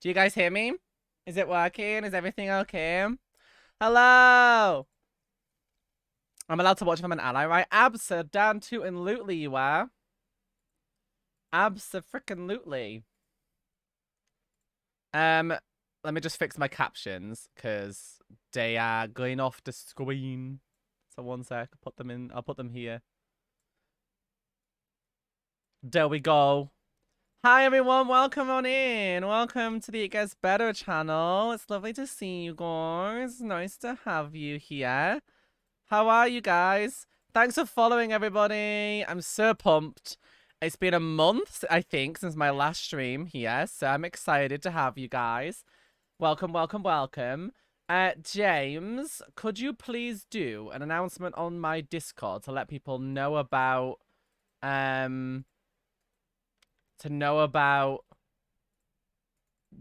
Do you guys hear me? Is it working? Is everything okay? Hello! I'm allowed to watch if I'm an ally, right? Abso-down-to-and-lutely you are. Abso-frickin-lutely. Let me just fix my captions, because they are going off the screen. So one sec, I'll put them here. There we go. Hi everyone, welcome on in. Welcome to the It Gets Better channel. It's lovely to see you guys. Nice to have you here. How are you guys? Thanks for following everybody. I'm so pumped. It's been a month, I think, since my last stream here, so I'm excited to have you guys. Welcome, welcome, welcome. James, could you please do an announcement on my Discord to let people know about um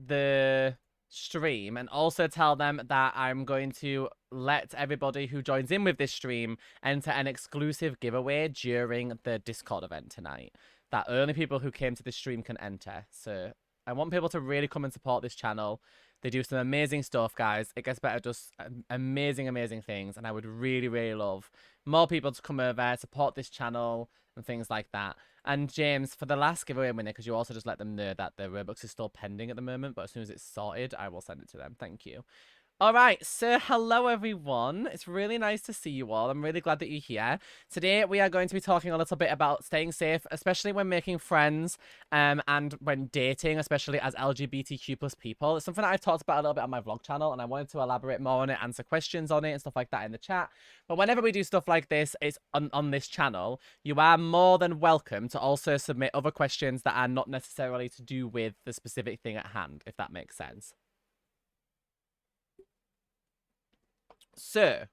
the stream, and also tell them that I'm going to let everybody who joins in with this stream enter an exclusive giveaway during the Discord event tonight, that only people who came to this stream can enter. So I want people to really come and support this channel. They do some amazing stuff, guys. It Gets Better does amazing, amazing things, and I would really, really love more people to come over, support this channel, and things like that. And James, for the last giveaway winner, because you also just let them know that the Robux is still pending at the moment, but as soon as it's sorted, I will send it to them. Thank you. All right, so hello everyone. It's really nice to see you all. I'm really glad that you're here. Today we are going to be talking a little bit about staying safe, especially when making friends, and when dating, especially as LGBTQ plus people. It's something that I've talked about a little bit on my vlog channel, and I wanted to elaborate more on it, answer questions on it, and stuff like that in the chat. But whenever we do stuff like this, it's on this channel, you are more than welcome to also submit other questions that are not necessarily to do with the specific thing at hand, if that makes sense. So,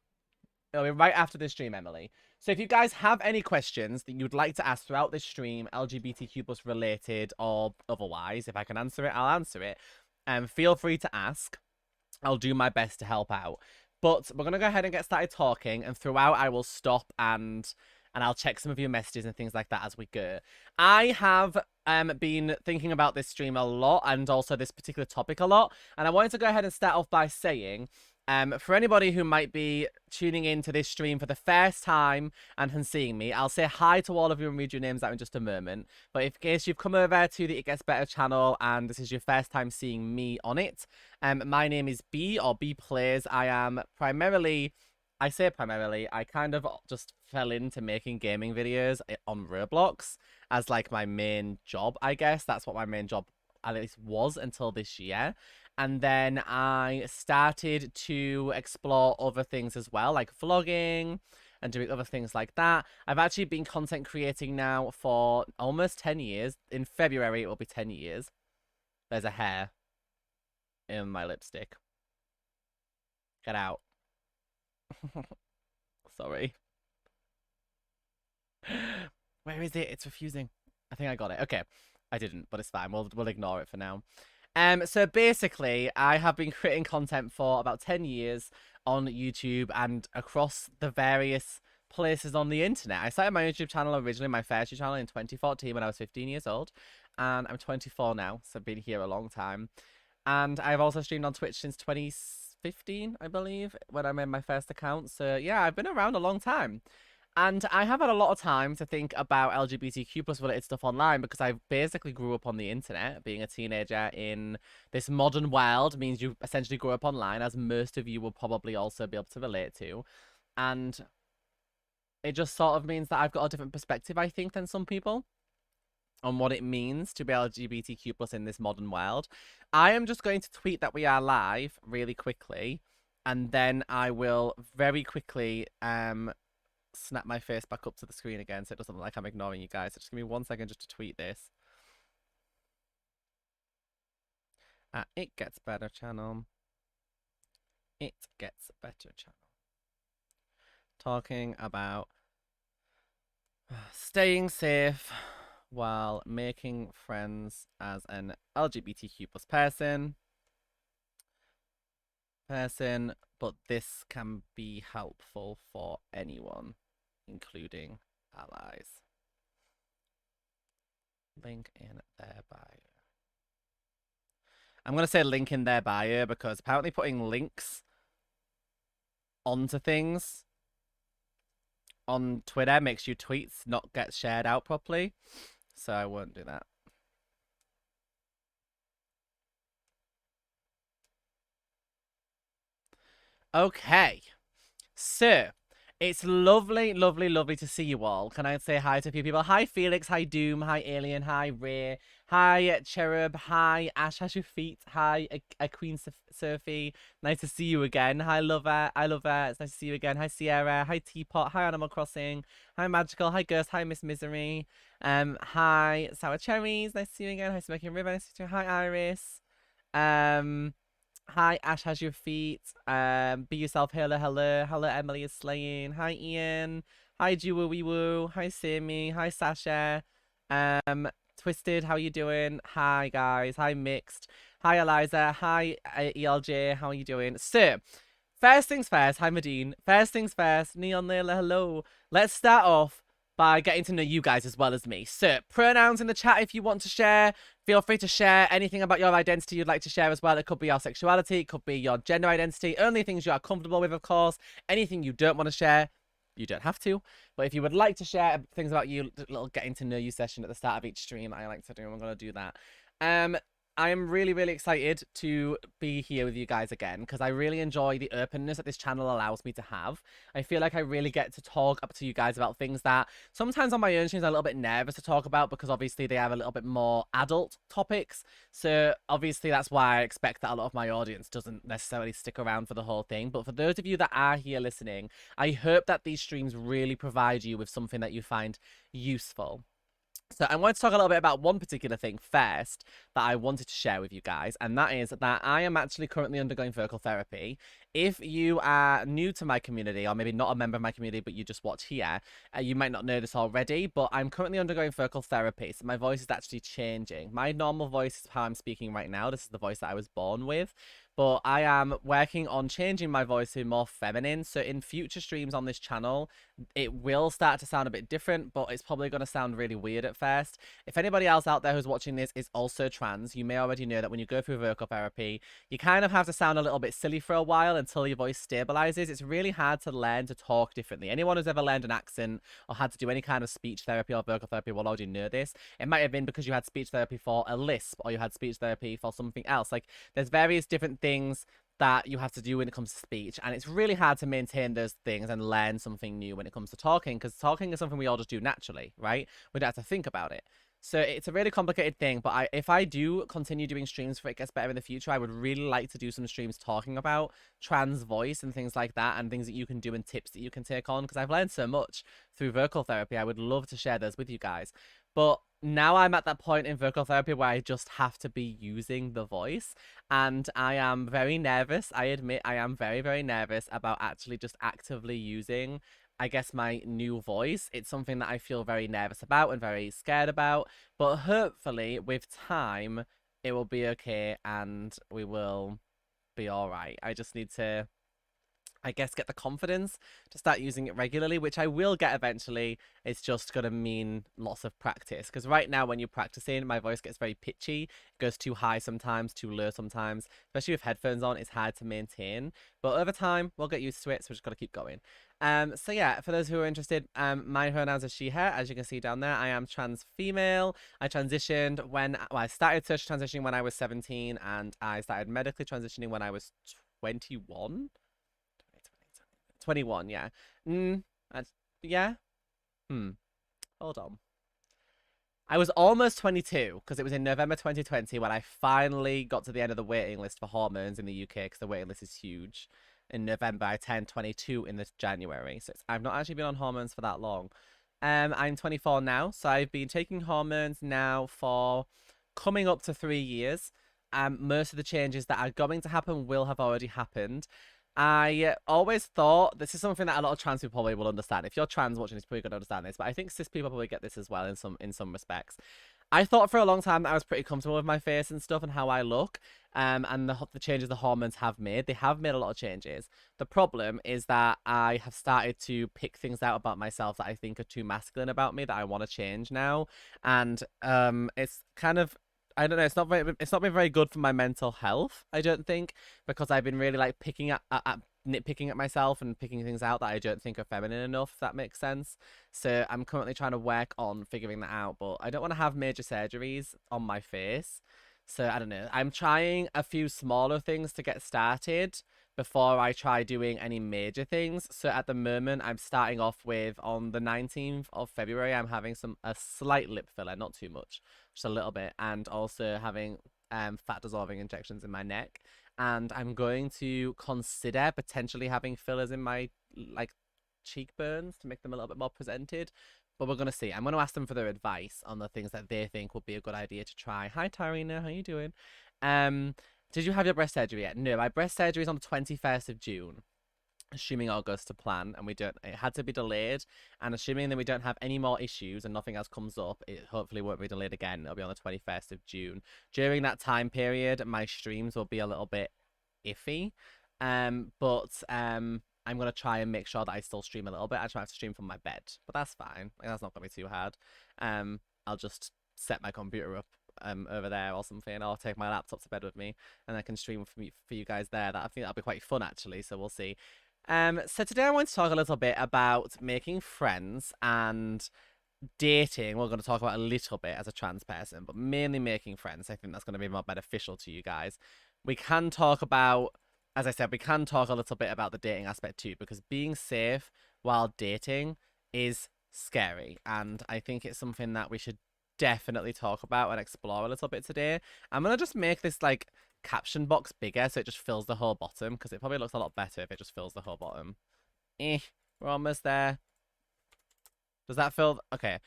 it'll be right after this stream, Emily. So if you guys have any questions that you'd like to ask throughout this stream, LGBTQ plus related or otherwise, if I can answer it, I'll answer it. Feel free to ask. I'll do my best to help out. But we're going to go ahead and get started talking, and throughout I will stop and I'll check some of your messages and things like that as we go. I have been thinking about this stream a lot, and also this particular topic a lot, and I wanted to go ahead and start off by saying, for anybody who might be tuning into this stream for the first time and seeing me, I'll say hi to all of you and read your names out in just a moment. But in case you've come over to the It Gets Better channel and this is your first time seeing me on it, my name is B, or B Plays. I am primarily, I say primarily, I kind of just fell into making gaming videos on Roblox as like my main job, I guess. That's what my main job at least was until this year. And then I started to explore other things as well, like vlogging and doing other things like that. I've actually been content creating now for almost 10 years. In February, it will be 10 years. There's a hair in my lipstick. Get out. Sorry. Where is it? It's refusing. I think I got it. Okay. I didn't, but it's fine. We'll ignore it for now. So basically, I have been creating content for about 10 years on YouTube and across the various places on the internet. I started my YouTube channel originally, my first YouTube channel, in 2014 when I was 15 years old, and I'm 24 now, so I've been here a long time. And I've also streamed on Twitch since 2015, I believe, when I made my first account. So yeah, I've been around a long time. And I have had a lot of time to think about LGBTQ plus related stuff online, because I basically grew up on the internet. Being a teenager in this modern world means you essentially grew up online, as most of you will probably also be able to relate to. And it just sort of means that I've got a different perspective, I think, than some people on what it means to be LGBTQ plus in this modern world. I am just going to tweet that we are live really quickly, and then I will very quickly snap my face back up to the screen again so it doesn't look like I'm ignoring you guys. So just give me 1 second just to tweet this. It Gets Better channel. It Gets Better channel. Talking about staying safe while making friends as an LGBTQ plus person, but this can be helpful for anyone, including allies. Link in their bio. I'm going to say link in their bio because apparently putting links onto things on Twitter makes your tweets not get shared out properly. So I won't do that. Okay. So, it's lovely, lovely, lovely to see you all. Can I say hi to a few people? Hi, Felix. Hi, Doom. Hi, Alien. Hi, Ray. Hi, Cherub. Hi, Ash has your feet. Hi, a Queen Sophie. Nice to see you again. Hi, Lover. I love her. It's nice to see you again. Hi, Sierra. Hi, Teapot. Hi, Animal Crossing. Hi, Magical. Hi, Ghost. Hi, Miss Misery. Hi, Sour Cherries. Nice to see you again. Hi, Smoking River. Nice to see you. Hi, Iris. Hi, Ash has your feet. Be yourself. Hello, hello. Hello, Emily is slaying. Hi, Ian. Hi, Jewoo Wee Woo. Hi, Sammy. Hi, Sasha. Twisted, how you doing? Hi, guys. Hi, Mixed. Hi, Eliza. Hi, ELJ. How are you doing? So, first things first. Hi, Madine. First things first. Neon Layla, hello. Let's start off by getting to know you guys as well as me. So, pronouns in the chat if you want to share. Feel free to share anything about your identity you'd like to share as well. It could be your sexuality, it could be your gender identity, only things you are comfortable with, of course. Anything you don't want to share, you don't have to. But if you would like to share things about you, a little getting to know you session at the start of each stream, I like to do, I'm going to do that. I am really, really excited to be here with you guys again because I really enjoy the openness that this channel allows me to have. I feel like I really get to talk up to you guys about things that sometimes on my own streams I'm a little bit nervous to talk about because obviously they have a little bit more adult topics. So obviously that's why I expect that a lot of my audience doesn't necessarily stick around for the whole thing. But for those of you that are here listening, I hope that these streams really provide you with something that you find useful. So I want to talk a little bit about one particular thing first that I wanted to share with you guys, and that is that I am actually currently undergoing vocal therapy. If you are new to my community, or maybe not a member of my community, but you just watch here, you might not know this already, but I'm currently undergoing vocal therapy, so my voice is actually changing. My normal voice is how I'm speaking right now. This is the voice that I was born with. But I am working on changing my voice to more feminine. So in future streams on this channel, it will start to sound a bit different, but it's probably going to sound really weird at first. If anybody else out there who's watching this is also trans, you may already know that when you go through vocal therapy, you kind of have to sound a little bit silly for a while until your voice stabilizes. It's really hard to learn to talk differently. Anyone who's ever learned an accent or had to do any kind of speech therapy or vocal therapy will already know this. It might have been because you had speech therapy for a lisp or you had speech therapy for something else. Like, there's various different things that you have to do when it comes to speech, and it's really hard to maintain those things and learn something new when it comes to talking, because talking is something we all just do naturally, right? We don't have to think about it. So it's a really complicated thing, but if I do continue doing streams for It Gets Better in the future, I would really like to do some streams talking about trans voice and things like that, and things that you can do and tips that you can take on, because I've learned so much through vocal therapy. I would love to share those with you guys. But now I'm at that point in vocal therapy where I just have to be using the voice, and I am very nervous. I admit I am very, very nervous about actually just actively using, I guess, my new voice. It's something that I feel very nervous about and very scared about, but hopefully with time it will be okay and we will be all right. I just need to, I guess, get the confidence to start using it regularly, which I will get eventually. It's just going to mean lots of practice. Because right now, when you're practicing, my voice gets very pitchy. It goes too high sometimes, too low sometimes. Especially with headphones on, it's hard to maintain. But over time, we'll get used to it, so we just got to keep going. So yeah, for those who are interested, my pronouns are she, her. As you can see down there, I am trans female. I transitioned I started social transitioning when I was 17, and I started medically transitioning when I was 21. 21, yeah. Yeah. Hold on. I was almost 22 because it was in November 2020 when I finally got to the end of the waiting list for hormones in the UK, because the waiting list is huge. In November, I turned 22 in this January, so I've not actually been on hormones for that long. I'm 24 now, so I've been taking hormones now for coming up to 3 years. Most of the changes that are going to happen will have already happened. I always thought, this is something that a lot of trans people probably will understand. If you're trans watching this, probably going to understand this, but I think cis people probably get this as well in some respects. I thought for a long time that I was pretty comfortable with my face and stuff and how I look, and the changes the hormones have made. They have made a lot of changes. The problem is that I have started to pick things out about myself that I think are too masculine about me that I want to change now, and it's kind of I don't know. It's not been very good for my mental health. I don't think because I've been really like nitpicking at myself and picking things out that I don't think are feminine enough. If that makes sense. So I'm currently trying to work on figuring that out. But I don't want to have major surgeries on my face. So I don't know. I'm trying a few smaller things to get started before I try doing any major things. So at the moment, I'm starting off with on the 19th of February. I'm having a slight lip filler, not too much, just a little bit, and also having fat dissolving injections in my neck. And I'm going to consider potentially having fillers in my like cheekbones to make them a little bit more presented. But we're gonna see. I'm gonna ask them for their advice on the things that they think would be a good idea to try. Hi Tarina, how you doing? Um, did you have your breast surgery yet? No, my breast surgery is on the 21st of June. Assuming all goes to plan and we don't, it had to be delayed. And assuming that we don't have any more issues and nothing else comes up, it hopefully won't be delayed again. It'll be on the 21st of June. During that time period, my streams will be a little bit iffy. But I'm gonna try and make sure that I still stream a little bit. I try to stream from my bed, but that's fine. Like, that's not gonna be too hard. I'll just set my computer up over there or something. I'll take my laptop to bed with me, and I can stream for you guys there. That I think that'll be quite fun actually. So we'll see. So today I want to talk a little bit about making friends and dating. We're going to talk about a little bit as a trans person, but mainly making friends. I think that's going to be more beneficial to you guys. We can talk about, as I said, we can talk a little bit about the dating aspect too, because being safe while dating is scary. And I think it's something that we should definitely talk about and explore a little bit today. I'm going to just make this like caption box bigger so it just fills the whole bottom because it probably looks a lot better if it just fills the whole bottom. We're almost there. Does that fill? Okay.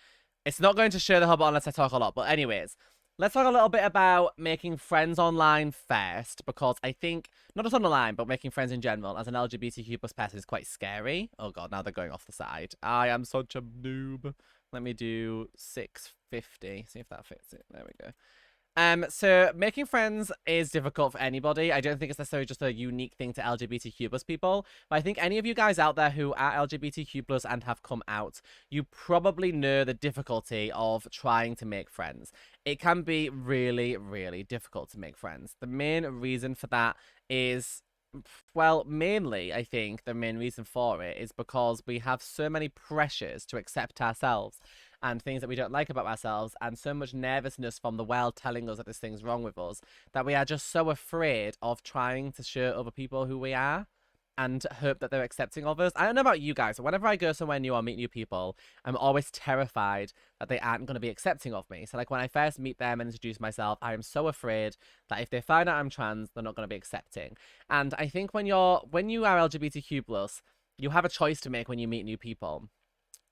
It's not going to show the whole bottom unless I talk a lot. But anyways, let's talk a little bit about making friends online first because I think, not just online, but making friends in general as an LGBTQ plus person is quite scary. Oh god, now they're going off the side. I am such a noob. Let me do 650. See if that fits it. There we go. So making friends is difficult for anybody. I don't think it's necessarily just a unique thing to LGBTQ plus people, but I think any of you guys out there who are LGBTQ plus and have come out, you probably know the difficulty of trying to make friends. It can be really, really difficult to make friends. The main reason for that is, well, mainly, I think the main reason for it is because we have so many pressures to accept ourselves and things that we don't like about ourselves, and so much nervousness from the world telling us that this thing's wrong with us, that we are just so afraid of trying to show other people who we are and hope that they're accepting of us. I don't know about you guys, but whenever I go somewhere new or meet new people, I'm always terrified that they aren't going to be accepting of me. So like when I first meet them and introduce myself, I am so afraid that if they find out I'm trans, they're not going to be accepting. And I think when you are LGBTQ plus, you have a choice to make when you meet new people.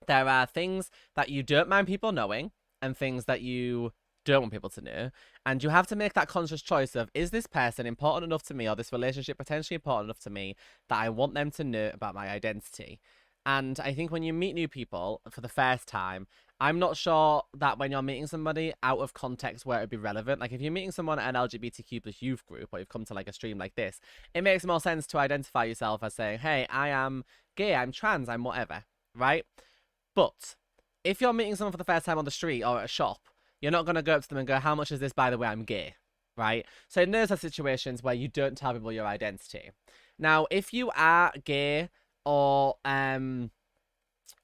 There are things that you don't mind people knowing and things that you don't want people to know. And you have to make that conscious choice of, is this person important enough to me or this relationship potentially important enough to me that I want them to know about my identity? And I think when you meet new people for the first time, I'm not sure that when you're meeting somebody out of context where it would be relevant. Like if you're meeting someone at an LGBTQ plus youth group or you've come to like a stream like this, it makes more sense to identify yourself as saying, hey, I am gay, I'm trans, I'm whatever, right? But if you're meeting someone for the first time on the street or at a shop, you're not going to go up to them and go, how much is this, by the way, I'm gay, right? So in those are situations where you don't tell people your identity. Now, if you are gay or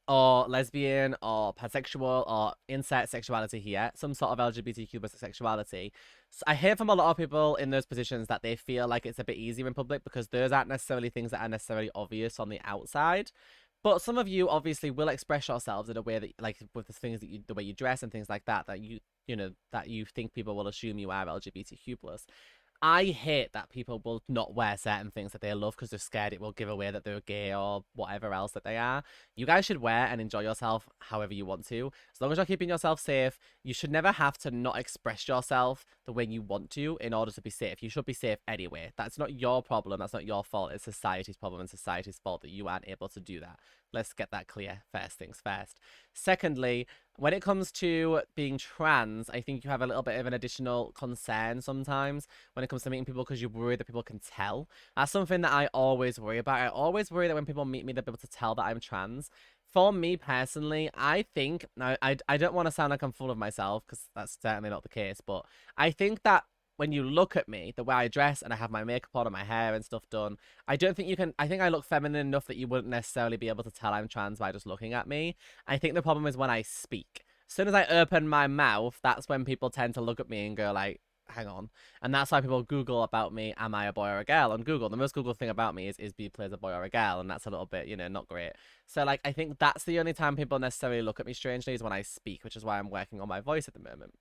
lesbian or pansexual or insert sexuality here, some sort of LGBTQ plus sexuality, so I hear from a lot of people in those positions that they feel like it's a bit easier in public because those aren't necessarily things that are necessarily obvious on the outside. But some of you obviously will express yourselves in a way that, like, with the things that the way you dress and things like that, that that you think people will assume you are LGBTQ plus. I hate that people will not wear certain things that they love because they're scared it will give away that they're gay or whatever else that they are. You guys should wear and enjoy yourself however you want to. As long as you're keeping yourself safe, you should never have to not express yourself the way you want to in order to be safe. You should be safe anyway. That's not your problem. That's not your fault. It's society's problem and society's fault that you aren't able to do that. Let's get that clear. First things first. Secondly, when it comes to being trans, I think you have a little bit of an additional concern sometimes when it comes to meeting people because you worry that people can tell. That's something that I always worry about. I always worry that when people meet me, they'll be able to tell that I'm trans. For me personally, I think now I don't want to sound like I'm full of myself because that's certainly not the case, but I think that when you look at me, the way I dress and I have my makeup on and my hair and stuff done, I don't think you can. I think I look feminine enough that you wouldn't necessarily be able to tell I'm trans by just looking at me. I think the problem is when I speak. As soon as I open my mouth, that's when people tend to look at me and go like, hang on. And that's why people Google about me, am I a boy or a girl? On Google, the most Google thing about me is B plays a boy or a girl, and that's a little bit, not great. So like I think that's the only time people necessarily look at me strangely is when I speak, which is why I'm working on my voice at the moment.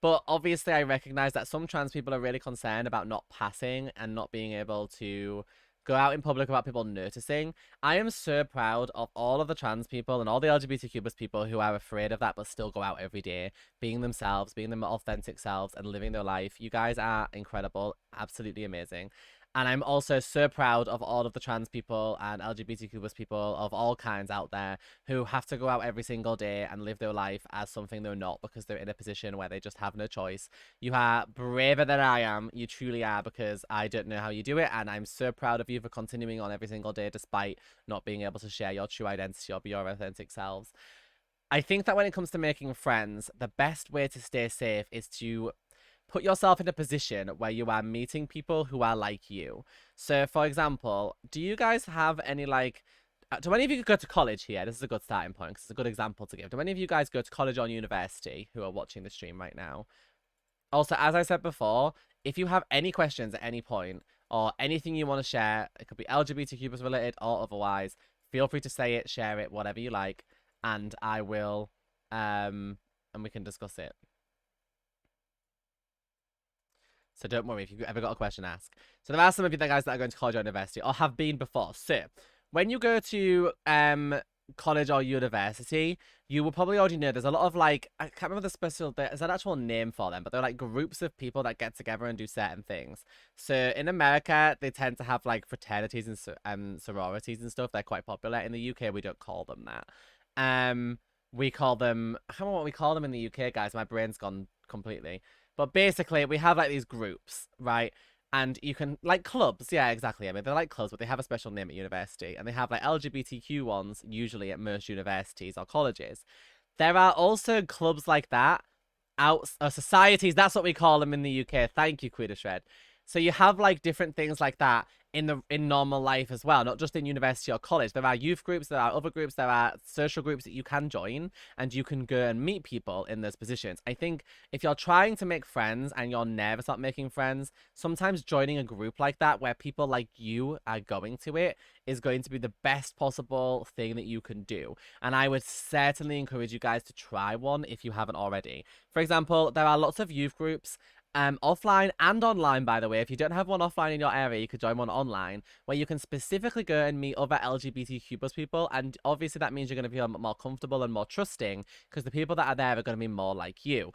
But obviously I recognize that some trans people are really concerned about not passing and not being able to go out in public without people noticing. I am so proud of all of the trans people and all the LGBTQ plus people who are afraid of that but still go out every day, being themselves, being their authentic selves and living their life. You guys are incredible, absolutely amazing. And I'm also so proud of all of the trans people and LGBTQ plus people of all kinds out there who have to go out every single day and live their life as something they're not because they're in a position where they just have no choice. You are braver than I am. You truly are, because I don't know how you do it. And I'm so proud of you for continuing on every single day despite not being able to share your true identity or be your authentic selves. I think that when it comes to making friends, the best way to stay safe is to put yourself in a position where you are meeting people who are like you. So, for example, do you guys have any like? Do any of you go to college here? This is a good starting point because it's a good example to give. Do any of you guys go to college or university who are watching the stream right now? Also, as I said before, if you have any questions at any point or anything you want to share, it could be LGBTQ plus related or otherwise, feel free to say it, share it, whatever you like, and I will, and we can discuss it. So don't worry if you've ever got a question, ask. So there are some of you guys that are going to college or university or have been before. So when you go to college or university, you will probably already know there's a lot of like, I can't remember the special, there's an actual name for them, but they're like groups of people that get together and do certain things. So in America, they tend to have like fraternities and sororities and stuff. They're quite popular. In the UK, we don't call them that. We call them, I don't know what we call them in the UK, guys. My brain's gone completely. But basically, we have like these groups, right? And you can, like clubs, yeah, exactly. I mean, they're like clubs, but they have a special name at university. And they have like LGBTQ ones, usually at most universities or colleges. There are also clubs like that out, societies, that's what we call them in the UK. Thank you, Queen of Shred. So you have like different things like that in normal life as well, not just in university or college. There are youth groups, there are other groups, there are social groups that you can join and you can go and meet people in those positions. I think if you're trying to make friends and you're nervous about making friends, sometimes joining a group like that where people like you are going to it is going to be the best possible thing that you can do. And I would certainly encourage you guys to try one if you haven't already. For example, there are lots of youth groups offline and online, by the way. If you don't have one offline in your area, you could join one online where you can specifically go and meet other LGBTQ plus people. And obviously that means you're going to feel more comfortable and more trusting because the people that are there are going to be more like you.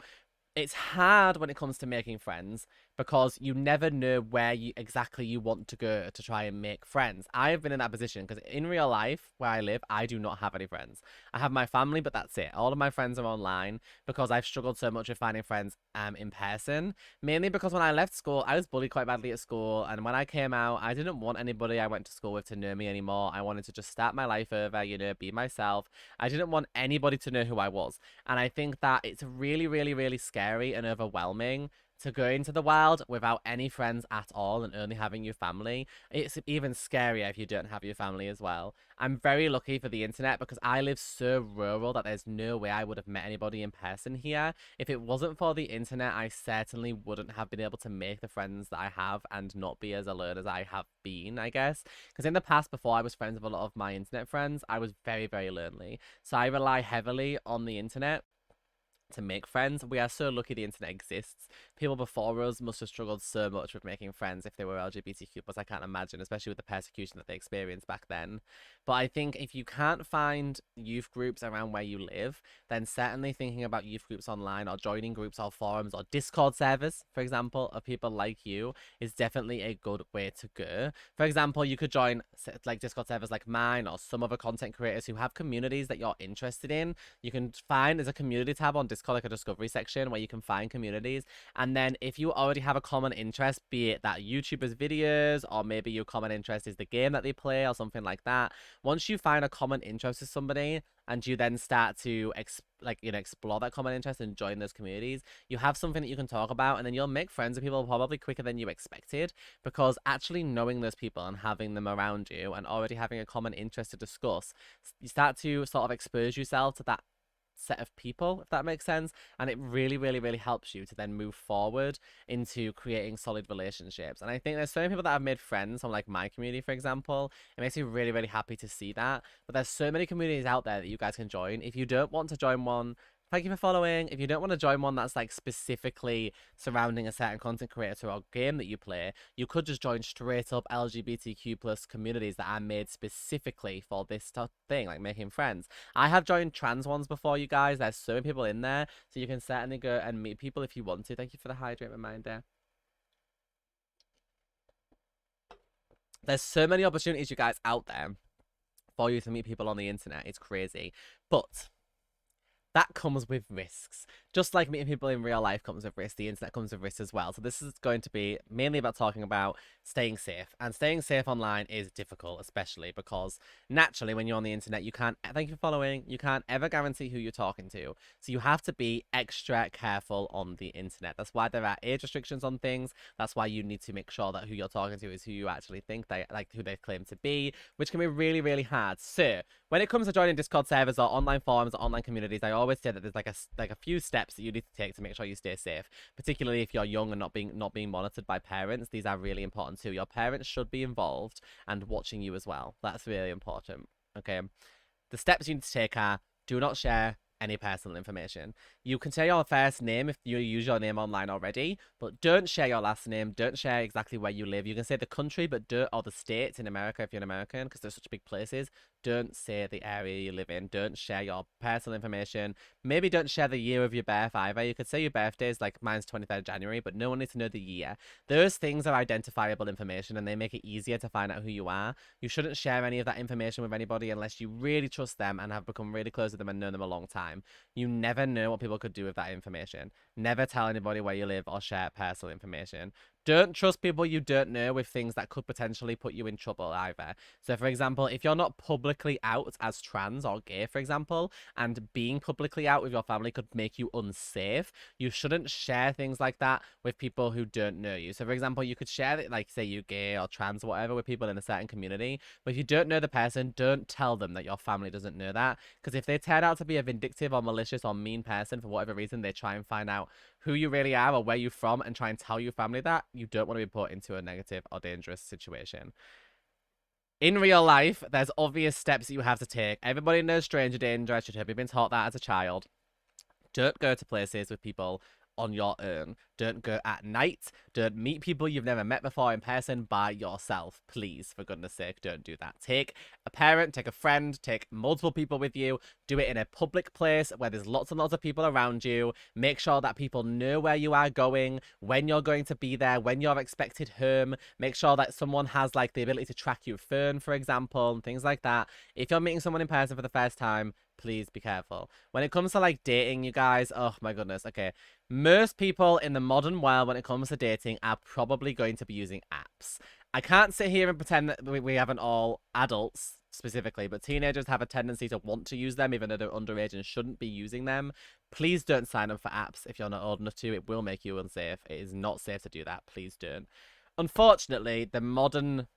It's hard when it comes to making friends because you never know where exactly you want to go to try and make friends. I've been in that position because in real life where I live, I do not have any friends. I have my family, but that's it. All of my friends are online because I've struggled so much with finding friends in person. Mainly because when I left school, I was bullied quite badly at school, and when I came out, I didn't want anybody I went to school with to know me anymore. I wanted to just start my life over, be myself. I didn't want anybody to know who I was. And I think that it's really, really, really scary and overwhelming to go into the wild without any friends at all and only having your family. It's even scarier if you don't have your family as well. I'm very lucky for the internet because I live so rural that there's no way I would have met anybody in person here. If it wasn't for the internet, I certainly wouldn't have been able to make the friends that I have and not be as alone as I have been, I guess. Because in the past, before I was friends with a lot of my internet friends, I was very, very lonely. So I rely heavily on the internet to make friends. We are so lucky the internet exists. People before us must have struggled so much with making friends if they were LGBTQ+. I can't imagine, especially with the persecution that they experienced back then. But I think if you can't find youth groups around where you live, then certainly thinking about youth groups online or joining groups or forums or Discord servers, for example, of people like you is definitely a good way to go. For example, you could join like Discord servers like mine or some other content creators who have communities that you're interested in. You can find there's a community tab on Discord like a discovery section where you can find communities. And then if you already have a common interest, be it that YouTuber's videos, or maybe your common interest is the game that they play or something like that, once you find a common interest with somebody and you then start to explore that common interest and join those communities, you have something that you can talk about, and then you'll make friends with people probably quicker than you expected, because actually knowing those people and having them around you and already having a common interest to discuss, you start to sort of expose yourself to that set of people, if that makes sense, and it really really really helps you to then move forward into creating solid relationships. And I think there's so many people that have made friends from like my community, for example. It makes me really really happy to see that. But there's so many communities out there that you guys can join. If you don't want to join one, thank you for following. If you don't want to join one that's like specifically surrounding a certain content creator or game that you play, you could just join straight up LGBTQ plus communities that are made specifically for this thing, like making friends. I have joined trans ones before, you guys. There's so many people in there, so you can certainly go and meet people if you want to. Thank you for the hydrate reminder. There's so many opportunities, you guys, out there for you to meet people on the internet. It's crazy. But that comes with risks. Just like meeting people in real life comes with risks, the internet comes with risks as well. So this is going to be mainly about talking about staying safe. And staying safe online is difficult, especially because naturally when you're on the internet, you can't, thank you for following, you can't ever guarantee who you're talking to. So you have to be extra careful on the internet. That's why there are age restrictions on things. That's why you need to make sure that who you're talking to is who you actually think they, like who they claim to be, which can be really, really hard. So when it comes to joining Discord servers or online forums or online communities, I always say that there's like a few steps that you need to take to make sure you stay safe, particularly if you're young and not being monitored by parents. These are really important too. Your parents should be involved and watching you as well. That's really important. Okay, the steps you need to take are: do not share any personal information. You can share your first name if you use your name online already, but don't share your last name. Don't share exactly where you live. You can say the country, but don't, or the states in America if you're an American, because they're such big places. Don't say the area you live in. Don't share your personal information. Maybe don't share the year of your birth either. You could say your birthday is like mine's 23rd January, but no one needs to know the year. Those things are identifiable information and they make it easier to find out who you are. You shouldn't share any of that information with anybody unless you really trust them and have become really close with them and known them a long time. You never know what people could do with that information. Never tell anybody where you live or share personal information. Don't trust people you don't know with things that could potentially put you in trouble either. So, for example, if you're not publicly out as trans or gay, for example, and being publicly out with your family could make you unsafe, you shouldn't share things like that with people who don't know you. So, for example, you could share it, like, say you're gay or trans or whatever, with people in a certain community, but if you don't know the person, don't tell them that your family doesn't know that, because if they turn out to be a vindictive or malicious or mean person for whatever reason, they try and find out who you really are or where you're from and try and tell your family that, you don't want to be put into a negative or dangerous situation. In real life, there's obvious steps that you have to take. Everybody knows stranger danger. I should have been taught that as a child. Don't go to places with people on your own. Don't go at night. Don't meet people you've never met before in person by yourself. Please, for goodness sake, don't do that. Take a parent, take a friend, take multiple people with you. Do it in a public place where there's lots and lots of people around you. Make sure that people know where you are going, when you're going to be there, when you're expected home. Make sure that someone has like the ability to track your phone, for example, and things like that. If you're meeting someone in person for the first time, please be careful. When it comes to like dating, you guys, oh my goodness, okay. Most people in the modern world, when it comes to dating, are probably going to be using apps. I can't sit here and pretend that we haven't all, adults specifically, but teenagers have a tendency to want to use them even though they're underage and shouldn't be using them. Please don't sign up for apps if you're not old enough to. It will make you unsafe. It is not safe to do that. Please don't. Unfortunately, the modern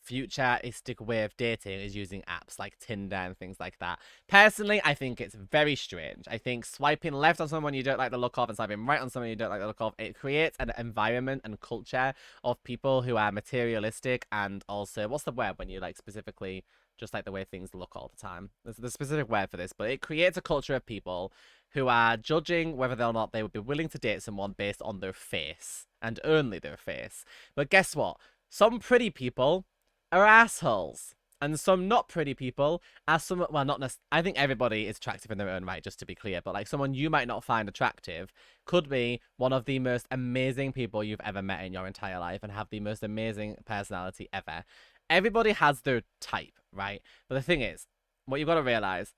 futuristic way of dating is using apps like Tinder and things like that. Personally, I think it's very strange. I think swiping left on someone you don't like the look of and swiping right on someone you don't like the look of, it creates an environment and culture of people who are materialistic and also, what's the word when you like specifically just like the way things look all the time? There's a specific word for this, but it creates a culture of people who are judging whether or not they would be willing to date someone based on their face and only their face. But guess what? Some pretty people are assholes. And some not pretty people are some, well, not necessarily, I think everybody is attractive in their own right, just to be clear, but like someone you might not find attractive could be one of the most amazing people you've ever met in your entire life and have the most amazing personality ever. Everybody has their type, right? But the thing is, what you've got to realize,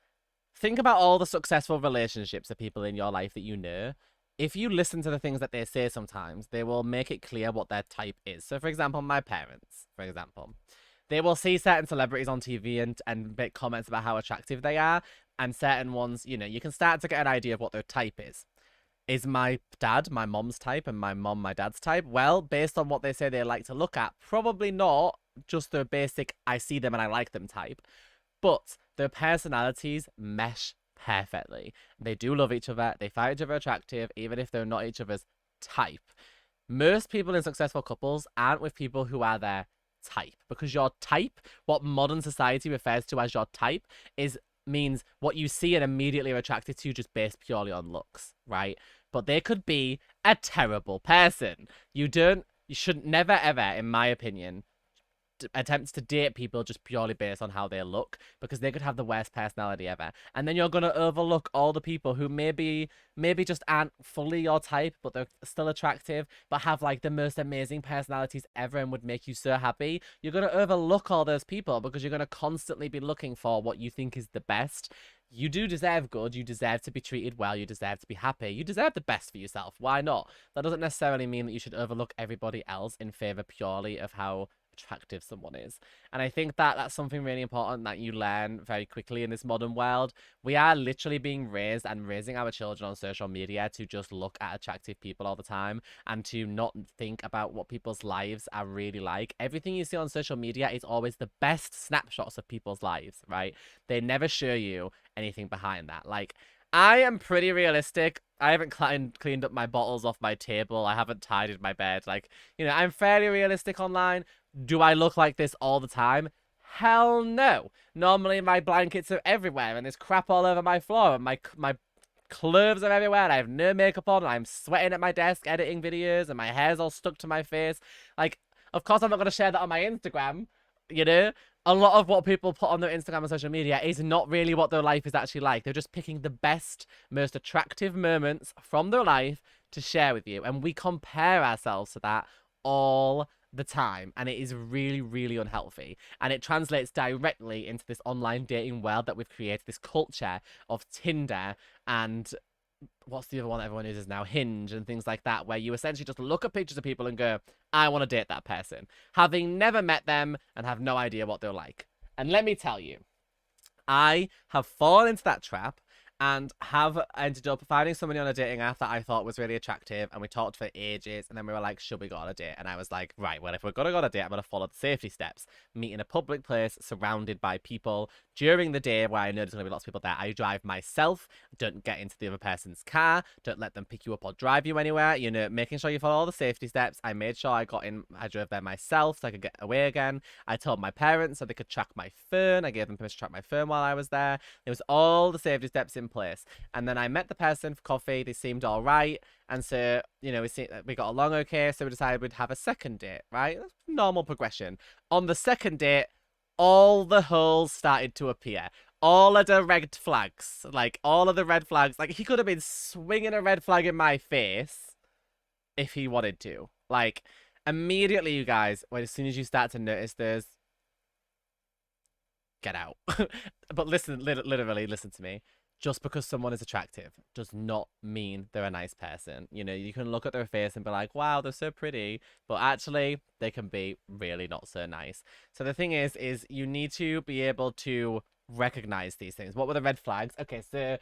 think about all the successful relationships of people in your life that you know. If you listen to the things that they say sometimes, they will make it clear what their type is. So, for example, my parents, for example, they will see certain celebrities on TV and make comments about how attractive they are, and certain ones, you know, you can start to get an idea of what their type is. Is my dad my mom's type and my mom my dad's type? Well, based on what they say they like to look at, probably not just the basic I see them and I like them type, but their personalities mesh perfectly. They do love each other, they find each other attractive, even if they're not each other's type. Most people in successful couples aren't with people who are their type, because your type, what modern society refers to as your type, is means what you see and immediately are attracted to just based purely on looks, right? But they could be a terrible person. You should never ever, in my opinion, attempts to date people just purely based on how they look, because they could have the worst personality ever, and then you're gonna overlook all the people who maybe just aren't fully your type, but they're still attractive, but have like the most amazing personalities ever and would make you so happy. You're gonna overlook all those people because you're gonna constantly be looking for what you think is the best. You do deserve good. You deserve to be treated well. You deserve to be happy. You deserve the best for yourself. Why not? That doesn't necessarily mean that you should overlook everybody else in favor purely of how attractive someone is. And I think that that's something really important that you learn very quickly in this modern world. We are literally being raised and raising our children on social media to just look at attractive people all the time and to not think about what people's lives are really like. Everything you see on social media is always the best snapshots of people's lives, right? They never show you anything behind that. Like, I am pretty realistic. I haven't cleaned up my bottles off my table. I haven't tidied my bed. Like, you know, I'm fairly realistic online. Do I look like this all the time? Hell no. Normally my blankets are everywhere and there's crap all over my floor and my clothes are everywhere and I have no makeup on and I'm sweating at my desk editing videos and my hair's all stuck to my face. Like, of course I'm not going to share that on my Instagram, you know? A lot of what people put on their Instagram and social media is not really what their life is actually like. They're just picking the best, most attractive moments from their life to share with you. And we compare ourselves to that all the time, and it is really, really unhealthy, and it translates directly into this online dating world that we've created, this culture of Tinder and what's the other one that everyone uses now, Hinge and things like that, where you essentially just look at pictures of people and go, I want to date that person, having never met them and have no idea what they're like. And let me tell you, I have fallen into that trap and have ended up finding somebody on a dating app that I thought was really attractive, and we talked for ages, and then we were like, should we go on a date? And I was like, right, well, if we're going to go on a date, I'm going to follow the safety steps. Meet in a public place, surrounded by people. During the day where I know there's going to be lots of people there, I drive myself. Don't get into the other person's car. Don't let them pick you up or drive you anywhere. You know, making sure you follow all the safety steps. I made sure I drove there myself so I could get away again. I told my parents so they could track my phone. I gave them permission to track my phone while I was there. There was all the safety steps in place. And then I met the person for coffee. They seemed all right. And so, you know, we got along okay. So we decided we'd have a second date, right? Normal progression. On the second date, all the holes started to appear. All of the red flags. Like, all of the red flags. Like, he could have been swinging a red flag in my face if he wanted to. Like, immediately, you guys, as soon as you start to notice this, get out. But listen, literally, listen to me. Just because someone is attractive does not mean they're a nice person. You know, you can look at their face and be like, wow, they're so pretty. But actually, they can be really not so nice. So the thing is you need to be able to recognize these things. What were the red flags? Okay, so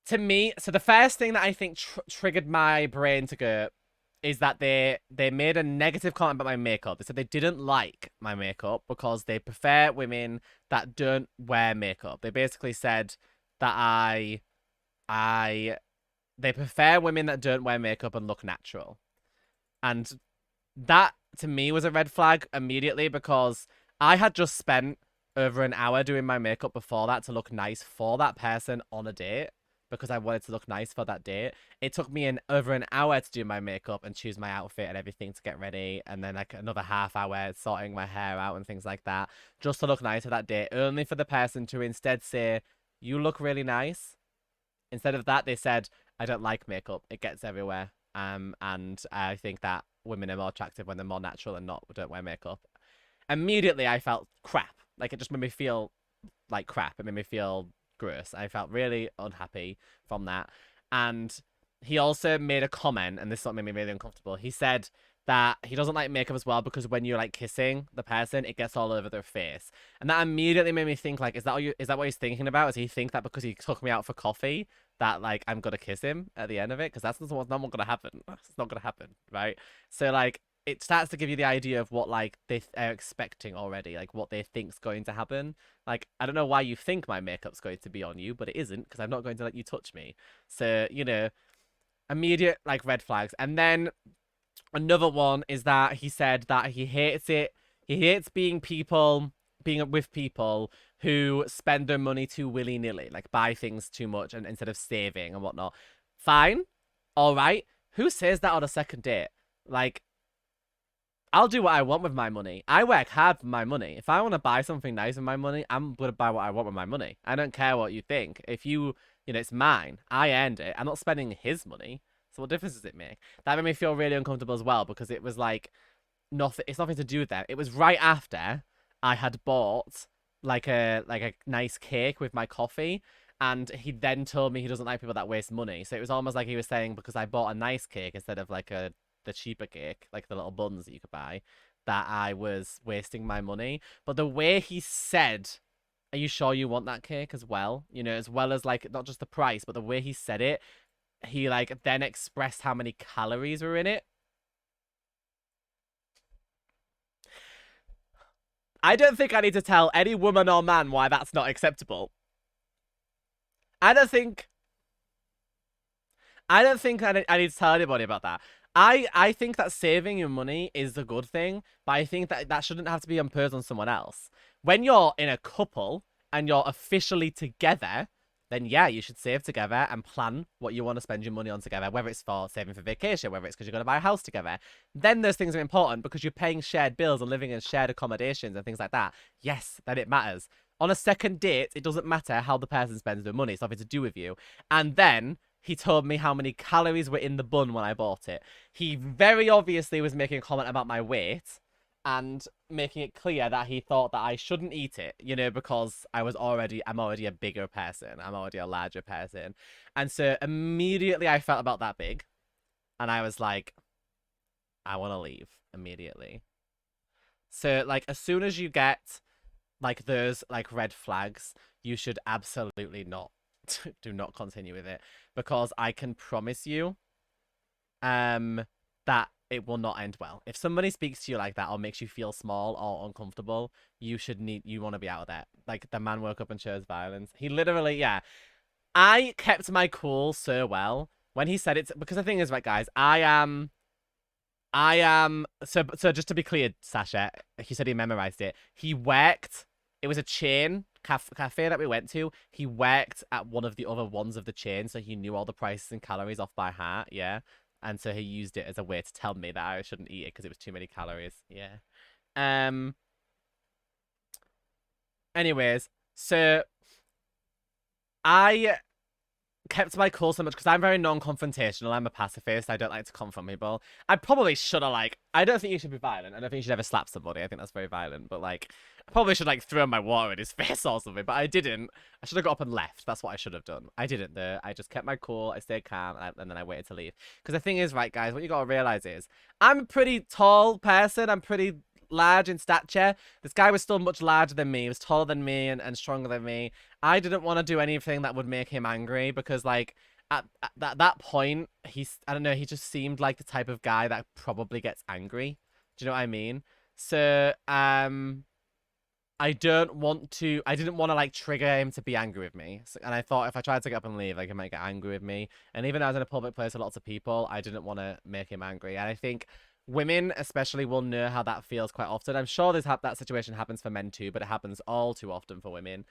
to me, so the first thing that I think triggered my brain to go is that they made a negative comment about my makeup. They said they didn't like my makeup because they prefer women that don't wear makeup. They basically said that they prefer women that don't wear makeup and look natural. And that, to me, was a red flag immediately, because I had just spent over an hour doing my makeup before that to look nice for that person on a date, because I wanted to look nice for that date. It took me over an hour to do my makeup and choose my outfit and everything to get ready, and then like another half hour sorting my hair out and things like that, just to look nice for that date, only for the person to instead say, you look really nice. Instead of that, they said, I don't like makeup. It gets everywhere. And I think that women are more attractive when they're more natural and don't wear makeup. Immediately, I felt crap. Like, it just made me feel like crap. It made me feel gross. I felt really unhappy from that. And he also made a comment, and this sort of made me really uncomfortable. He said that he doesn't like makeup as well because when you're like kissing the person, it gets all over their face. And that immediately made me think like, is that what he's thinking about? Does he think that because he took me out for coffee that like I'm gonna kiss him at the end of it? Because that's not what's gonna happen. It's not gonna happen, right? So like it starts to give you the idea of what like they are expecting already, like what they think's going to happen. Like I don't know why you think my makeup's going to be on you, but it isn't because I'm not going to let you touch me. So immediate like red flags. And then another one is that he said that he hates it. He hates being with people who spend their money too willy nilly, like buy things too much and instead of saving and whatnot. Fine, all right. Who says that on a second date? Like, I'll do what I want with my money. I work hard for my money. If I want to buy something nice with my money, I'm going to buy what I want with my money. I don't care what you think. If it's mine. I earned it. I'm not spending his money. So what difference does it make? That made me feel really uncomfortable as well because it was like nothing. It's nothing to do with that. It was right after I had bought like a nice cake with my coffee, and he then told me he doesn't like people that waste money. So it was almost like he was saying because I bought a nice cake instead of like the cheaper cake, like the little buns that you could buy, that I was wasting my money. But the way he said, "Are you sure you want that cake as well?" As well as like not just the price, but the way he said it, he like then expressed how many calories were in it. I don't think I need to tell any woman or man why that's not acceptable. I don't think I need to tell anybody about that. I think that saving your money is a good thing, but I think that that shouldn't have to be imposed on someone else. When you're in a couple and you're officially together, then yeah, you should save together and plan what you want to spend your money on together, whether it's for saving for vacation, whether it's because you're going to buy a house together. Then those things are important because you're paying shared bills and living in shared accommodations and things like that. Yes, then it matters. On a second date, it doesn't matter how the person spends their money. It's nothing to do with you. And then he told me how many calories were in the bun when I bought it. He very obviously was making a comment about my weight and making it clear that he thought that I shouldn't eat it, because I'm already a bigger person. I'm already a larger person. And so immediately I felt about that big. And I was like, I want to leave immediately. So like as soon as you get like those like red flags, you should absolutely not do not continue with it because I can promise you that it will not end well. If somebody speaks to you like that or makes you feel small or uncomfortable, you want to be out of there. Like the man woke up and chose violence. He literally, yeah. I kept my cool so well when he said it because the thing is, right, guys, so just to be clear, Sasha, he said he memorized it. He worked. It was a chain cafe that we went to. He worked at one of the other ones of the chain, so he knew all the prices and calories off by heart. Yeah, and so he used it as a way to tell me that I shouldn't eat it because it was too many calories. Yeah. Um. Anyways, so I kept my cool so much because I'm very non-confrontational. I'm a pacifist. I don't like to confront people. I probably should have I don't think you should be violent. I don't think you should ever slap somebody. I think that's very violent. But like, I probably should throw my water in his face or something. But I didn't. I should have got up and left. That's what I should have done. I didn't though. I just kept my cool. I stayed calm, and then I waited to leave. Because the thing is, right, guys, what you gotta realize is I'm a pretty tall person. I'm pretty large in stature. This guy was still much larger than me. He was taller than me and stronger than me. I didn't want to do anything that would make him angry because at that point I don't know, he just seemed like the type of guy that probably gets angry. Do you know what I mean? So I didn't want to trigger him to be angry with me. And I thought if I tried to get up and leave, he might get angry with me. And even though I was in a public place with lots of people, I didn't want to make him angry. And I think women especially will know how that feels quite often. I'm sure that situation happens for men too, but it happens all too often for women.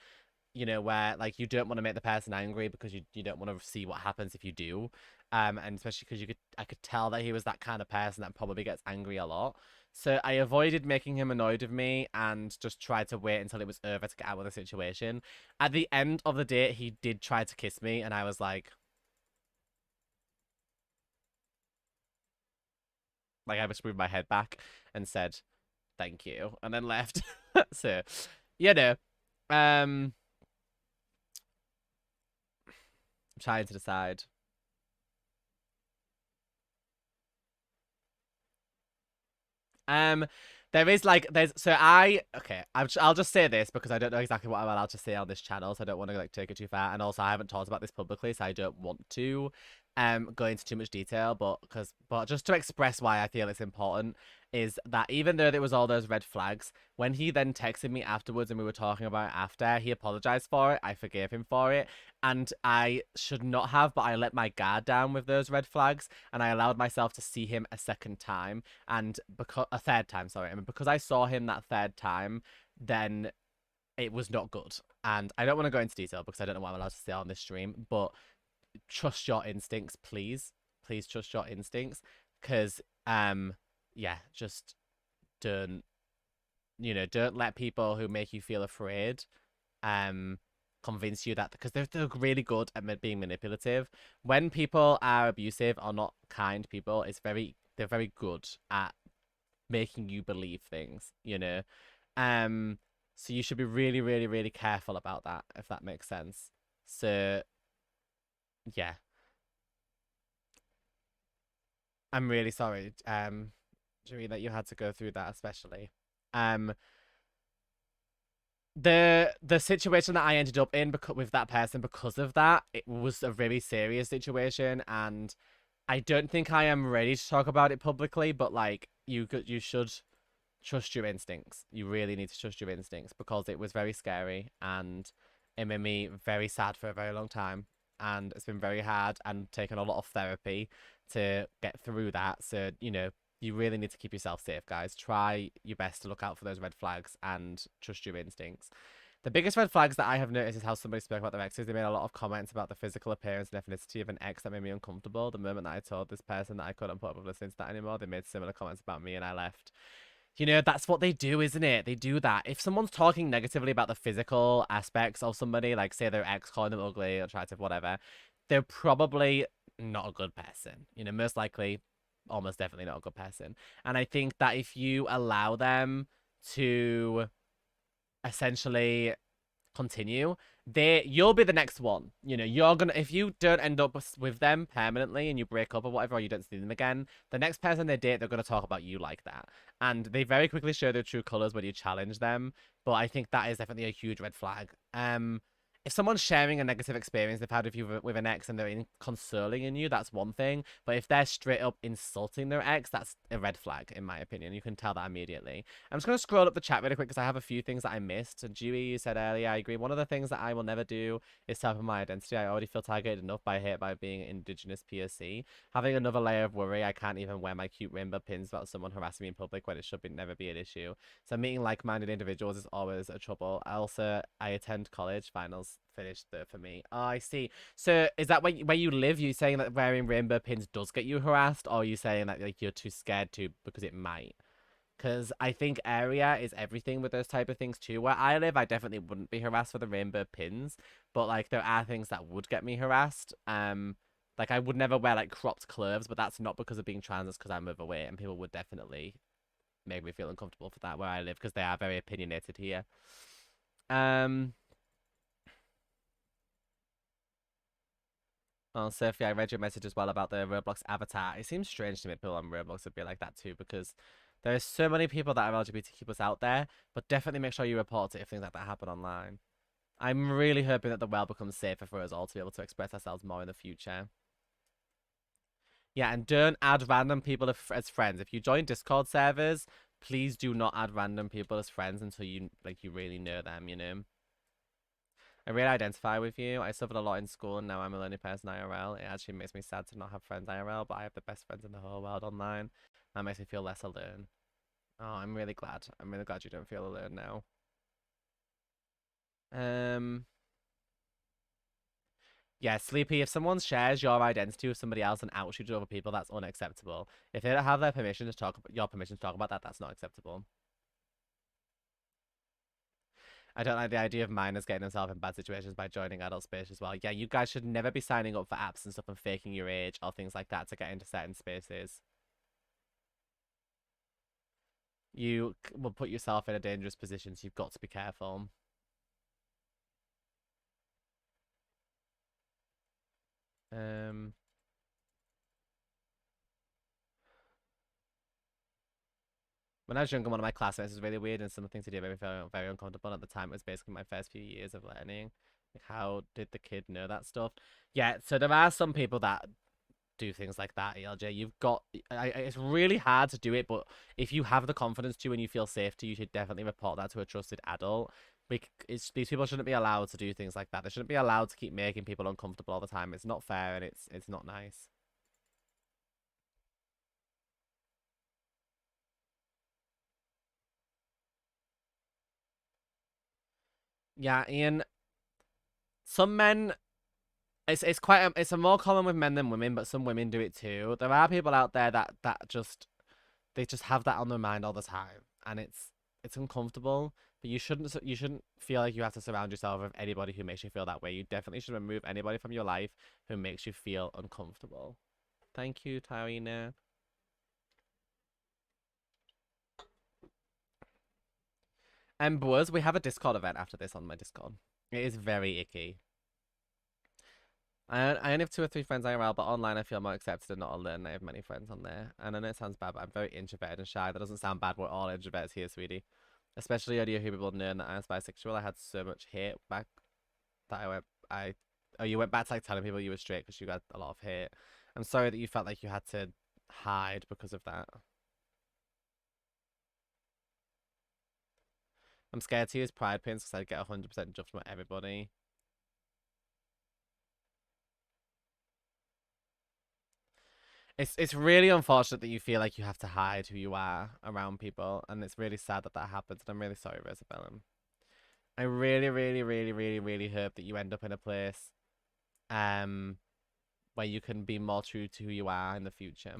Where you don't want to make the person angry because you don't want to see what happens if you do. And especially because I could tell that he was that kind of person that probably gets angry a lot. So I avoided making him annoyed with me and just tried to wait until it was over to get out of the situation. At the end of the date, he did try to kiss me, and I was I just moved my head back and said, thank you, and then left. So, you know, um, I'm trying to decide. Um, there is like there's so I okay. I'll just say this because I don't know exactly what I'm allowed to say on this channel, so I don't want to like take it too far. And also, I haven't talked about this publicly, so I don't want to go into too much detail. But just to express why I feel it's important is that even though there was all those red flags, when he then texted me afterwards and we were talking about it after, he apologized for it. I forgave him for it, and I should not have, but I let my guard down with those red flags, and I allowed myself to see him a second time and because a third time, sorry, and because I saw him that third time, then it was not good. And I don't want to go into detail because I don't know what I'm allowed to say on this stream, but trust your instincts, please. Please trust your instincts, because yeah, just don't don't let people who make you feel afraid um convince you that, because they're really good at being manipulative. When people are abusive or not kind people, they're very good at making you believe things, you know. Um, so you should be really, really, really careful about that, if that makes sense. So yeah, I'm really sorry, Jerry, that you had to go through that, especially. Um, the situation that I ended up in because with that person because of that, it was a very serious situation, and I don't think I am ready to talk about it publicly. But like, you should trust your instincts. You really need to trust your instincts because it was very scary and it made me very sad for a very long time. And it's been very hard and taken a lot of therapy to get through that. So, you really need to keep yourself safe, guys. Try your best to look out for those red flags and trust your instincts. The biggest red flags that I have noticed is how somebody spoke about their exes. They made a lot of comments about the physical appearance and ethnicity of an ex that made me uncomfortable. The moment that I told this person that I couldn't put up with listening to that anymore, they made similar comments about me and I left. That's what they do, isn't it? They do that. If someone's talking negatively about the physical aspects of somebody, like say their ex calling them ugly, attractive, whatever, they're probably not a good person. Most likely, almost definitely not a good person. And I think that if you allow them to essentially continue, you'll be the next one. You're gonna, if you don't end up with them permanently and you break up or whatever, or you don't see them again, the next person they date, they're gonna talk about you like that, and they very quickly show their true colors when you challenge them. But I think that is definitely a huge red flag. If someone's sharing a negative experience they've had with you with an ex and they're consoling in you, that's one thing. But if they're straight up insulting their ex, that's a red flag, in my opinion. You can tell that immediately. I'm just going to scroll up the chat really quick because I have a few things that I missed. And Dewey, you said earlier, I agree. One of the things that I will never do is tap on my identity. I already feel targeted enough by hate by being Indigenous POC. Having another layer of worry, I can't even wear my cute rainbow pins without someone harassing me in public when it should never be an issue. So meeting like-minded individuals is always a trouble. I attend college. Finals finished there for me. Oh, I see. So is that where you live? You saying that wearing rainbow pins does get you harassed, or are you saying that like you're too scared to because it might? Because I think area is everything with those type of things too. Where I live, I definitely wouldn't be harassed for the rainbow pins, but like there are things that would get me harassed. Like I would never wear like cropped clothes, but that's not because of being trans. It's because I'm overweight, and people would definitely make me feel uncomfortable for that where I live because they are very opinionated here. Um. Oh, Sophie, I read your message as well about the Roblox avatar. It seems strange to me people on Roblox would be like that too, because there are so many people that are LGBTQ plus out there, but definitely make sure you report it if things like that happen online. I'm really hoping that the world becomes safer for us all to be able to express ourselves more in the future. Yeah, and don't add random people as friends. If you join Discord servers, please do not add random people as friends until you really know them. I really identify with you. I suffered a lot in school and now I'm a lonely person IRL. It actually makes me sad to not have friends IRL, but I have the best friends in the whole world online. That makes me feel less alone. Oh, I'm really glad. I'm really glad you don't feel alone now. Um, yeah, Sleepy, if someone shares your identity with somebody else and outs you to other people, that's unacceptable. If they don't have their permission to talk, your permission to talk about that, that's not acceptable. I don't like the idea of minors getting themselves in bad situations by joining adult space as well. Yeah, you guys should never be signing up for apps and stuff and faking your age or things like that to get into certain spaces. You will put yourself in a dangerous position, so you've got to be careful. Um, when I was younger, one of my classmates was really weird and something to do made me feel very uncomfortable. At the time, it was basically my first few years of learning. Like, how did the kid know that stuff? Yeah, so there are some people that do things like that, ELJ. You've got, it's really hard to do it, but if you have the confidence to and you feel safe to, you should definitely report that to a trusted adult. These people shouldn't be allowed to do things like that. They shouldn't be allowed to keep making people uncomfortable all the time. It's not fair and it's not nice. Yeah, Ian. Some men, it's a more common with men than women, but some women do it too. There are people out there that just they just have that on their mind all the time, and it's uncomfortable. But you shouldn't feel like you have to surround yourself with anybody who makes you feel that way. You definitely should remove anybody from your life who makes you feel uncomfortable. Thank you, Tyrina. And Buzz, we have a Discord event after this on my Discord. It is very icky. I only have 2 or 3 friends IRL, but online I feel more accepted and not alone. I have many friends on there. And I know it sounds bad, but I'm very introverted and shy. That doesn't sound bad. We're all introverts here, sweetie. Especially audio who people know that I was bisexual. I had so much hate back that oh, you went back to like telling people you were straight because you got a lot of hate. I'm sorry that you felt like you had to hide because of that. I'm scared to use pride pins because I'd get 100% judged from everybody. It's really unfortunate that you feel like you have to hide who you are around people, and it's really sad that that happens. And I'm really sorry, Rosabella. I really, really, really, really, really hope that you end up in a place, um, where you can be more true to who you are in the future.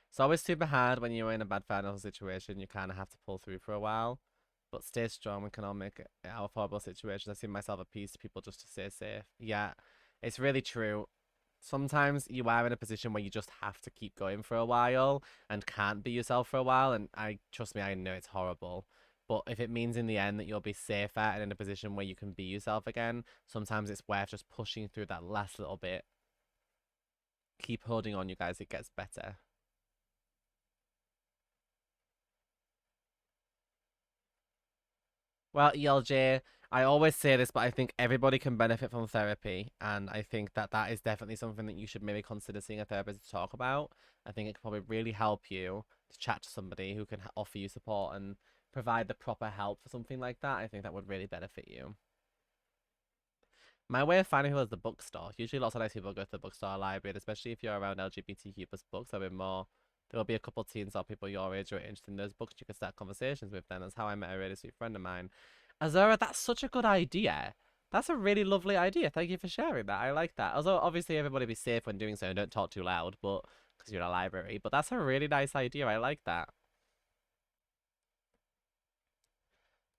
It's always super hard when you're in a bad financial situation. You kind of have to pull through for a while, but stay strong. We can all make it out of horrible situations. I see myself appease to people just to stay safe. Yeah, it's really true. Sometimes you are in a position where you just have to keep going for a while and can't be yourself for a while. And I trust me, I know it's horrible. But if it means in the end that you'll be safer and in a position where you can be yourself again, sometimes it's worth just pushing through that last little bit. Keep holding on, you guys. It gets better. Well, ELJ, I always say this, but I think everybody can benefit from therapy, and I think that that is definitely something that you should maybe consider seeing a therapist to talk about. I think it could probably really help you to chat to somebody who can offer you support and provide the proper help for something like that. I think that would really benefit you. My way of finding people is the bookstore. Usually, lots of nice people go to the bookstore or library, and especially if you're around LGBTQ plus books. There'll be more. There will be a couple of teens or people your age who are interested in those books. You can start conversations with them. That's how I met a really sweet friend of mine. Azora, that's such a good idea. That's a really lovely idea. Thank you for sharing that. I like that. Although obviously everybody be safe when doing so and don't talk too loud, but because you're in a library. But that's a really nice idea. I like that.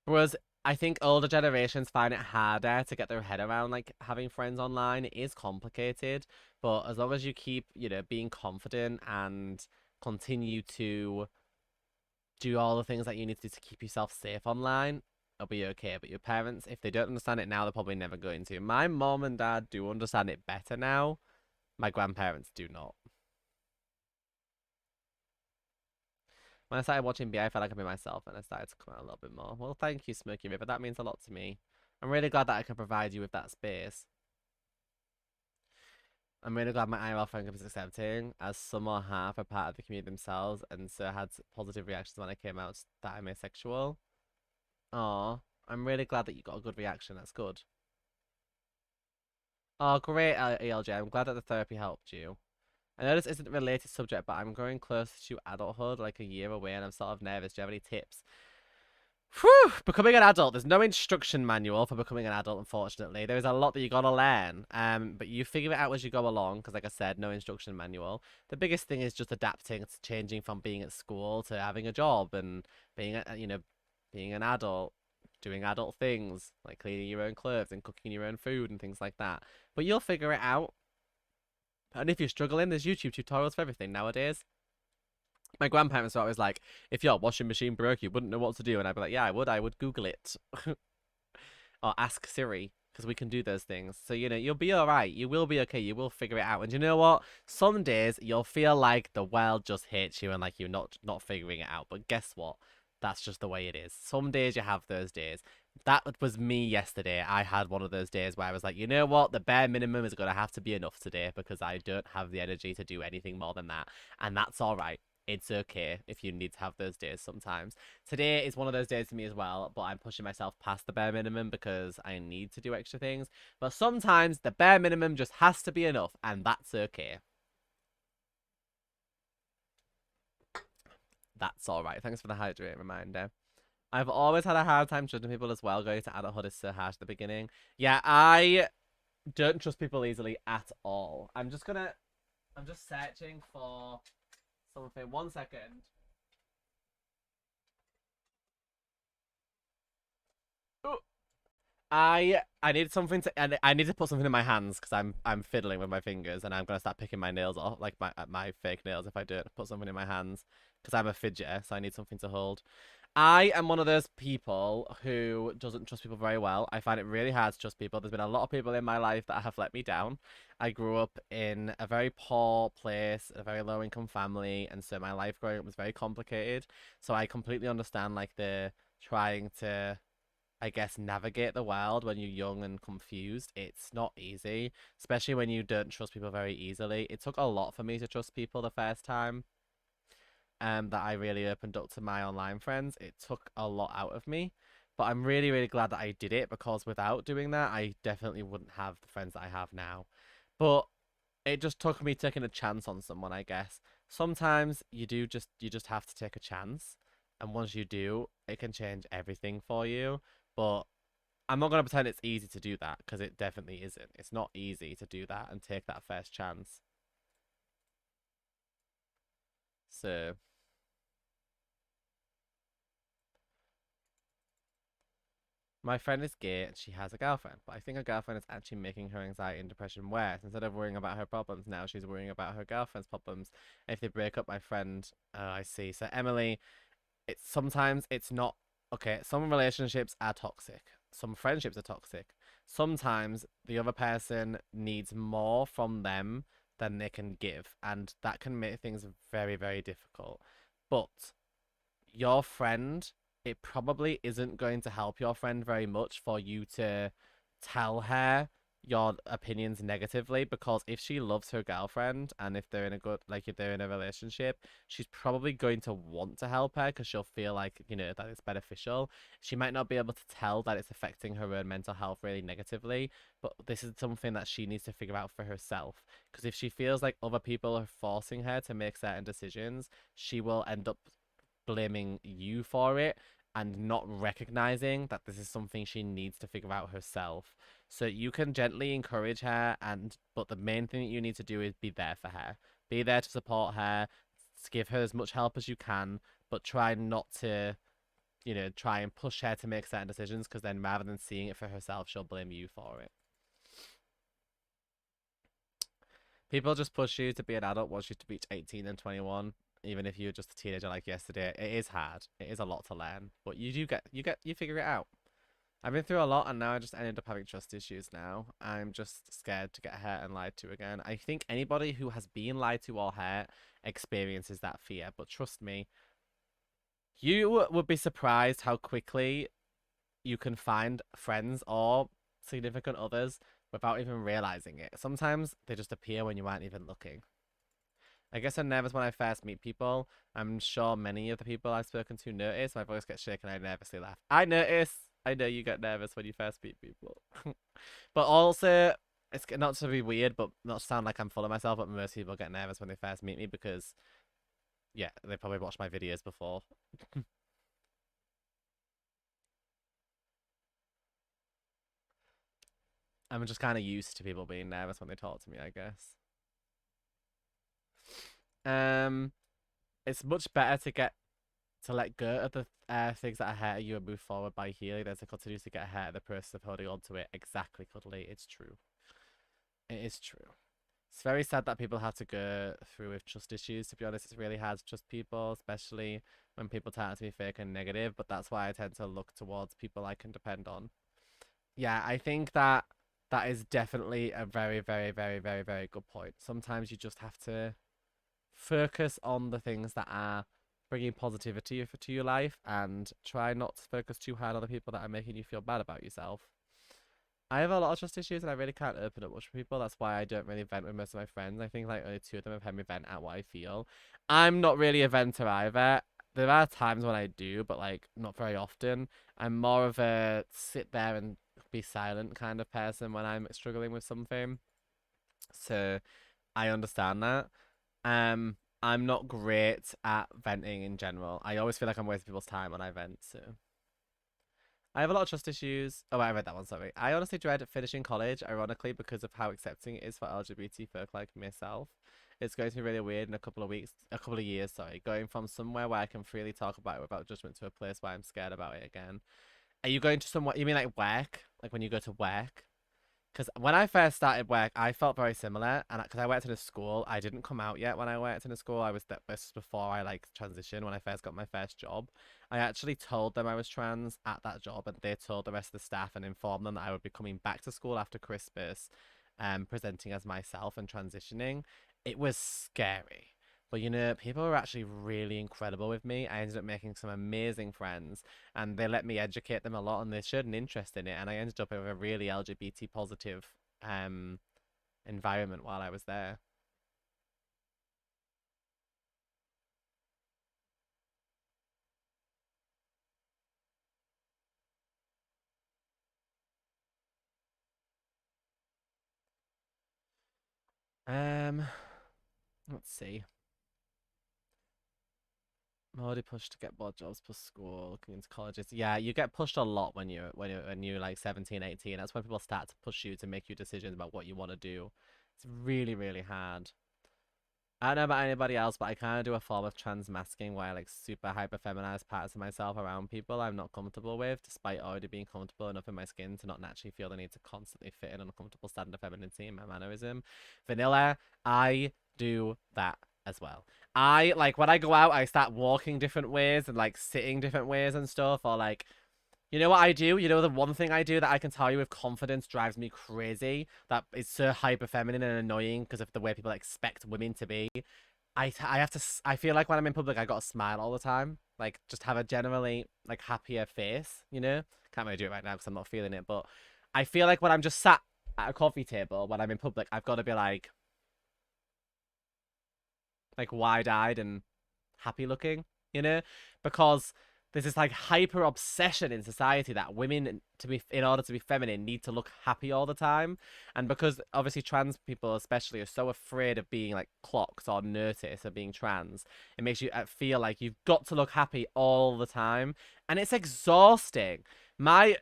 Whereas I think older generations find it harder to get their head around like having friends online. It is complicated, but as long as you keep, being confident and continue to do all the things that you need to do to keep yourself safe online, it'll be okay. But your parents, if they don't understand it now, they're probably never going to. My mom and dad do understand it better now. My grandparents do not. When I started watching BI, I felt like I'd be myself and I started to come out a little bit more. Well, thank you, Smoky River. That means a lot to me. I'm really glad that I can provide you with that space. I'm really glad my IRL friend group is accepting, as some or half are part of the community themselves, and so had positive reactions when I came out that I'm asexual. Aw, I'm really glad that you got a good reaction. That's good. Oh, great, ELJ. I'm glad that the therapy helped you. I know this isn't a related subject, but I'm growing close to adulthood, like a year away, and I'm sort of nervous. Do you have any tips? Whew, becoming an adult. There's no instruction manual for becoming an adult, unfortunately. There is a lot that you gotta learn. But you figure it out as you go along, because like I said, no instruction manual. The biggest thing is just adapting, to changing from being at school to having a job and being an adult, doing adult things, like cleaning your own clothes and cooking your own food and things like that. But you'll figure it out. And if you're struggling, there's YouTube tutorials for everything nowadays. My grandparents were always like, if your washing machine broke, you wouldn't know what to do. And I'd be like, yeah, I would. I would Google it. Or ask Siri. because we can do those things. So, you know, you'll be all right. You will be okay. You will figure it out. And you know what? Some days you'll feel like the world just hates you and like you're not figuring it out. But guess what? That's just the way it is. Some days you have those days. That was me yesterday. I had one of those days where I was like, you know what? The bare minimum is going to have to be enough today because I don't have the energy to do anything more than that. And that's all right. It's okay if you need to have those days sometimes. Today is one of those days for me as well, but I'm pushing myself past the bare minimum because I need to do extra things. But sometimes the bare minimum just has to be enough, and that's okay. That's all right. Thanks for the hydrate reminder. I've always had a hard time judging people as well. Going to adulthood is so harsh at the beginning. Yeah, I don't trust people easily at all. I'm just searching for something. 1 second. I need something to and I need to put something in my hands because I'm fiddling with my fingers and I'm gonna start picking my nails off like my fake nails if I don't put something in my hands because I'm a fidgeter, so I need something to hold. I am one of those people who doesn't trust people very well. I find it really hard to trust people. There's been a lot of people in my life that have let me down. I grew up in a very poor place, a very low income family, and so my life growing up was very complicated. So I completely understand like the trying to I guess, navigate the world when you're young and confused. It's not easy, especially when you don't trust people very easily. It took a lot for me to trust people the first time that I really opened up to my online friends. It took a lot out of me. But I'm really, really glad that I did it because without doing that, I definitely wouldn't have the friends that I have now. But it just took me taking a chance on someone, I guess. Sometimes you just have to take a chance, and once you do, it can change everything for you. But I'm not gonna pretend it's easy to do that because it definitely isn't. It's not easy to do that and take that first chance. So my friend is gay and she has a girlfriend, but I think her girlfriend is actually making her anxiety and depression worse. Instead of worrying about her problems, now she's worrying about her girlfriend's problems. If they break up, my friend, I see. So Emily, it's sometimes it's not okay. Some relationships are toxic. Some friendships are toxic. Sometimes the other person needs more from them than they can give, and that can make things very, very difficult. But your friend, it probably isn't going to help your friend very much for you to tell her your opinions negatively because if she loves her girlfriend and if they're in a good like if they're in a relationship she's probably going to want to help her because she'll feel like you know that it's beneficial. She might not be able to tell that it's affecting her own mental health really negatively, but this is something that she needs to figure out for herself because if she feels like other people are forcing her to make certain decisions she will end up blaming you for it and not recognizing that this is something she needs to figure out herself. So you can gently encourage her and but the main thing that you need to do is be there for her. Be there to support her, give her as much help as you can, but try not to, you know, try and push her to make certain decisions because then rather than seeing it for herself, she'll blame you for it. People just push you to be an adult once you reach 18 and 21, even if you're just a teenager like yesterday. It is hard. It is a lot to learn, but you figure it out. I've been through a lot and now I just ended up having trust issues now. I'm just scared to get hurt and lied to again. I think anybody who has been lied to or hurt experiences that fear, but trust me, you would be surprised how quickly you can find friends or significant others without even realizing it. Sometimes they just appear when you aren't even looking. I guess I'm nervous when I first meet people. I'm sure many of the people I've spoken to notice. My voice gets shaken. I nervously laugh. I notice. I know you get nervous when you first meet people. But also, it's not to be weird, but not to sound like I'm full of myself, but most people get nervous when they first meet me because, yeah, they probably watched my videos before. I'm just kind of used to people being nervous when they talk to me, I guess. Um, it's much better to let go of the things that are hurting you and move forward by healing than to continue to get hurt in the process of holding on to it. Exactly, Cuddly. It's true. It is true. It's very sad that people have to go through with trust issues. To be honest, it's really hard to trust people, especially when people turn out to be fake and negative. But that's why I tend to look towards people I can depend on. Yeah, I think that that is definitely a very, very, very, very, very good point. Sometimes you just have to focus on the things that are bringing positivity to your life and try not to focus too hard on the people that are making you feel bad about yourself. I have a lot of trust issues and I really can't open up much with people. That's why I don't really vent with most of my friends. I think like only two of them have had me vent at what I feel. I'm not really a venter either. There are times when I do, but like not very often. I'm more of a sit there and be silent kind of person when I'm struggling with something. So I understand that. I'm not great at venting in general. I always feel like I'm wasting people's time when I vent, so I have a lot of trust issues. Oh, I read that one, sorry. I honestly dread finishing college, ironically, because of how accepting it is for LGBT folk like myself. It's going to be really weird in a couple of years, sorry, going from somewhere where I can freely talk about it without judgment to a place where I'm scared about it again. Are you going to somewhere, you mean like work? Like when you go to work? Because when I first started work, I felt very similar, and because I worked in a school, I didn't come out yet when I worked in a school. I was this was before I like transitioned when I first got my first job. I actually told them I was trans at that job, and they told the rest of the staff and informed them that I would be coming back to school after Christmas, presenting as myself and transitioning. It was scary. But you know, people were actually really incredible with me. I ended up making some amazing friends and they let me educate them a lot and they showed an interest in it and I ended up with a really LGBT positive um environment while I was there. Um let's see. I'm already pushed to get more jobs plus school, looking into colleges. Yeah, you get pushed a lot when you're like 17, 18. That's when people start to push you to make you decisions about what you want to do. It's really, really hard. I don't know about anybody else, but I kind of do a form of trans masking where I like super hyper feminize parts of myself around people I'm not comfortable with, despite already being comfortable enough in my skin to not naturally feel the need to constantly fit in an uncomfortable standard of femininity in my mannerism. Vanilla, I do that as well. I like when I go out, I start walking different ways and like sitting different ways and stuff, or like you know what I do? You know the one thing I do that I can tell you with confidence drives me crazy. That is so hyper feminine and annoying because of the way people expect women to be. I have to. I feel like when I'm in public, I gotta smile all the time. Like just have a generally like happier face. You know, can't really do it right now because I'm not feeling it. But I feel like when I'm just sat at a coffee table when I'm in public, I've got to be like wide eyed and happy looking, you know, because there's this like hyper obsession in society that women to be in order to be feminine need to look happy all the time, and because obviously trans people especially are so afraid of being like clocked or noticed or being trans, it makes you feel like you've got to look happy all the time, and it's exhausting. My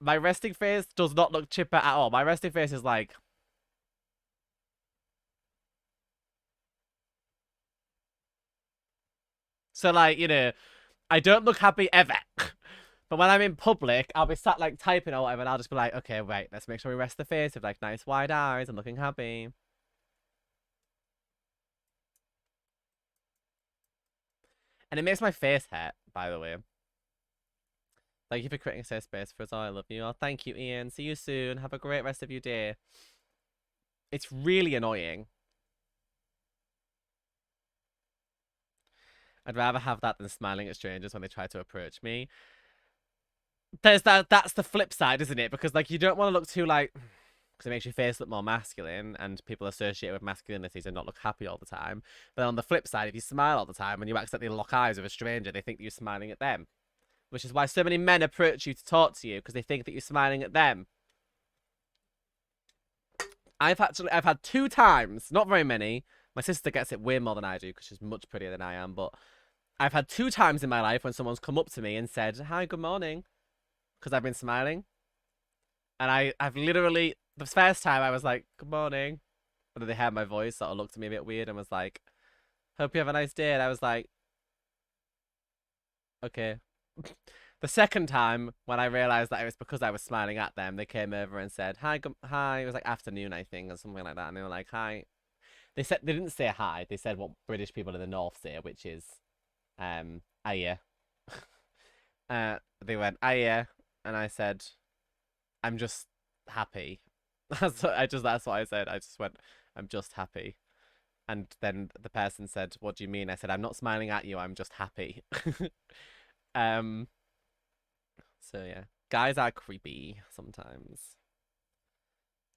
resting face does not look chipper at all. My resting face is like so like you know I don't look happy ever. But when I'm in public, I'll be sat like typing or whatever, and I'll just be like, okay, wait, let's make sure we rest the face with like nice wide eyes and looking happy. And it makes my face hurt, by the way. Thank you for creating a safe space for us all. I love you all. Thank you, Ian. See you soon. Have a great rest of your day. It's really annoying. I'd rather have that than smiling at strangers when they try to approach me. There's that. That's the flip side, isn't it? Because like you don't want to look too like because it makes your face look more masculine and people associate it with masculinities and not look happy all the time. But on the flip side, if you smile all the time and you accidentally lock eyes with a stranger, they think that you're smiling at them. Which is why so many men approach you to talk to you because they think that you're smiling at them. I've had two times, not very many. My sister gets it way more than I do because she's much prettier than I am. But I've had two times in my life when someone's come up to me and said, "Hi, good morning," because I've been smiling. And I've literally the first time I was like, "Good morning," but then they heard my voice, sort of looked at me a bit weird and was like, "Hope you have a nice day." And I was like, "Okay." The second time, when I realized that it was because I was smiling at them, they came over and said, "Hi, hi." It was like afternoon, I think, or something like that. And they were like, "Hi." They didn't say hi. They said what British people in the north say, which is, "Hiya." They went, "Hiya," and I said, I'm just happy. That's what I said. I just went, I'm just happy. And then the person said, "What do you mean?" I said, "I'm not smiling at you. I'm just happy." um. So yeah, guys are creepy sometimes.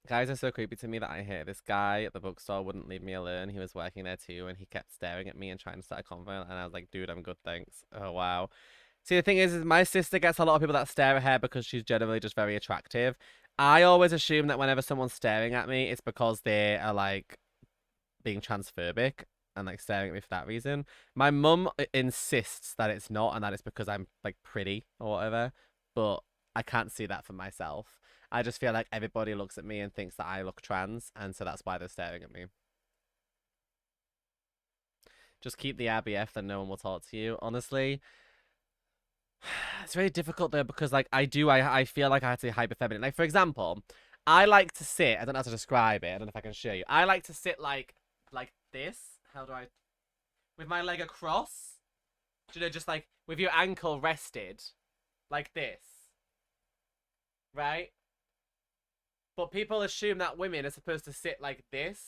Guys are so creepy to me that I hate this guy at the bookstore wouldn't leave me alone. He was working there too, and he kept staring at me and trying to start a convo. And I was like, "Dude, I'm good, thanks." Oh wow. See, the thing is my sister gets a lot of people that stare at her because she's generally just very attractive. I always assume that whenever someone's staring at me, it's because they are like being transphobic and like staring at me for that reason. My mum insists that it's not and that it's because I'm like pretty or whatever, but I can't see that for myself. I just feel like everybody looks at me and thinks that I look trans, and so that's why they're staring at me. Just keep the RBF, then no one will talk to you. Honestly, it's really difficult though because like I feel like I have to be hyper feminine. Like for example, I like to sit. I don't know how to describe it. I don't know if I can show you. I like to sit like this. How do I? With my leg across. Do you know, just like with your ankle rested, like this, right? But people assume that women are supposed to sit like this,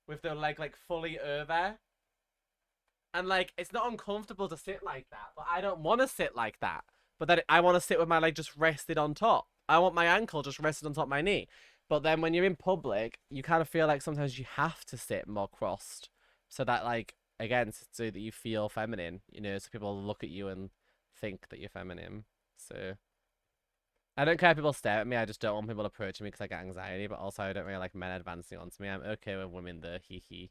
with their leg like fully over. And like it's not uncomfortable to sit like that, but I don't want to sit like that. But then I want to sit with my leg just rested on top. I want my ankle just rested on top of my knee. But then when you're in public, you kind of feel like sometimes you have to sit more crossed, so that like again, so that you feel feminine. You know, so people look at you and think that you're feminine. So I don't care if people stare at me. I just don't want people approaching me because I get anxiety. But also, I don't really like men advancing onto me. I'm okay with women though. Hee hee.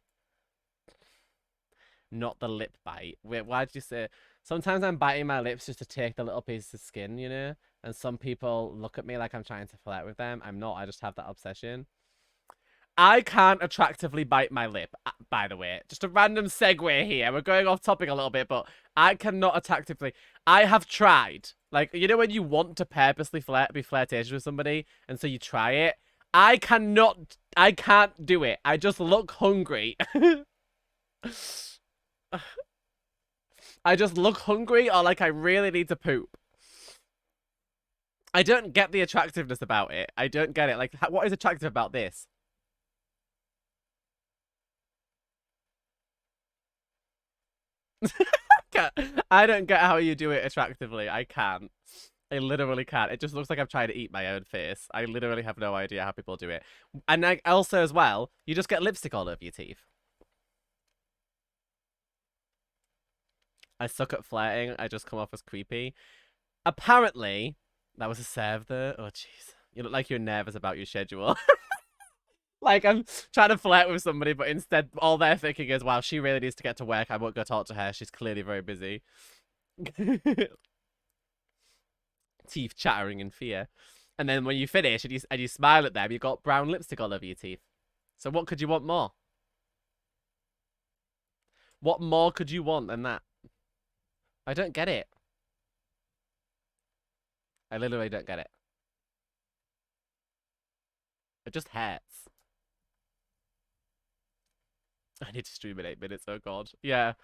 Not the lip bite. Wait, why did you say? Sometimes I'm biting my lips just to take the little pieces of skin, you know? And some people look at me like I'm trying to flirt with them. I'm not. I just have that obsession. I can't attractively bite my lip, by the way. Just a random segue here. We're going off topic a little bit, but I cannot attractively. I have tried. Like, you know when you want to purposely be flirtatious with somebody, and so you try it? I cannot. I can't do it. I just look hungry. I just look hungry or like I really need to poop. I don't get the attractiveness about it. I don't get it. Like, what is attractive about this? I don't get how you do it attractively. I can't. I literally can't. It just looks like I'm trying to eat my own face. I literally have no idea how people do it. And also, as well, you just get lipstick all over your teeth. I suck at flirting. I just come off as creepy. Apparently, that was a serve there. Oh, jeez. You look like you're nervous about your schedule. Like, I'm trying to flirt with somebody, but instead, all they're thinking is, wow, she really needs to get to work. I won't go talk to her. She's clearly very busy. Teeth chattering in fear. And then when you finish and you smile at them, you've got brown lipstick all over your teeth. So what could you want more? What more could you want than that? I don't get it. I literally don't get it. It just hurts. I need to stream in 8 minutes, oh god. Yeah.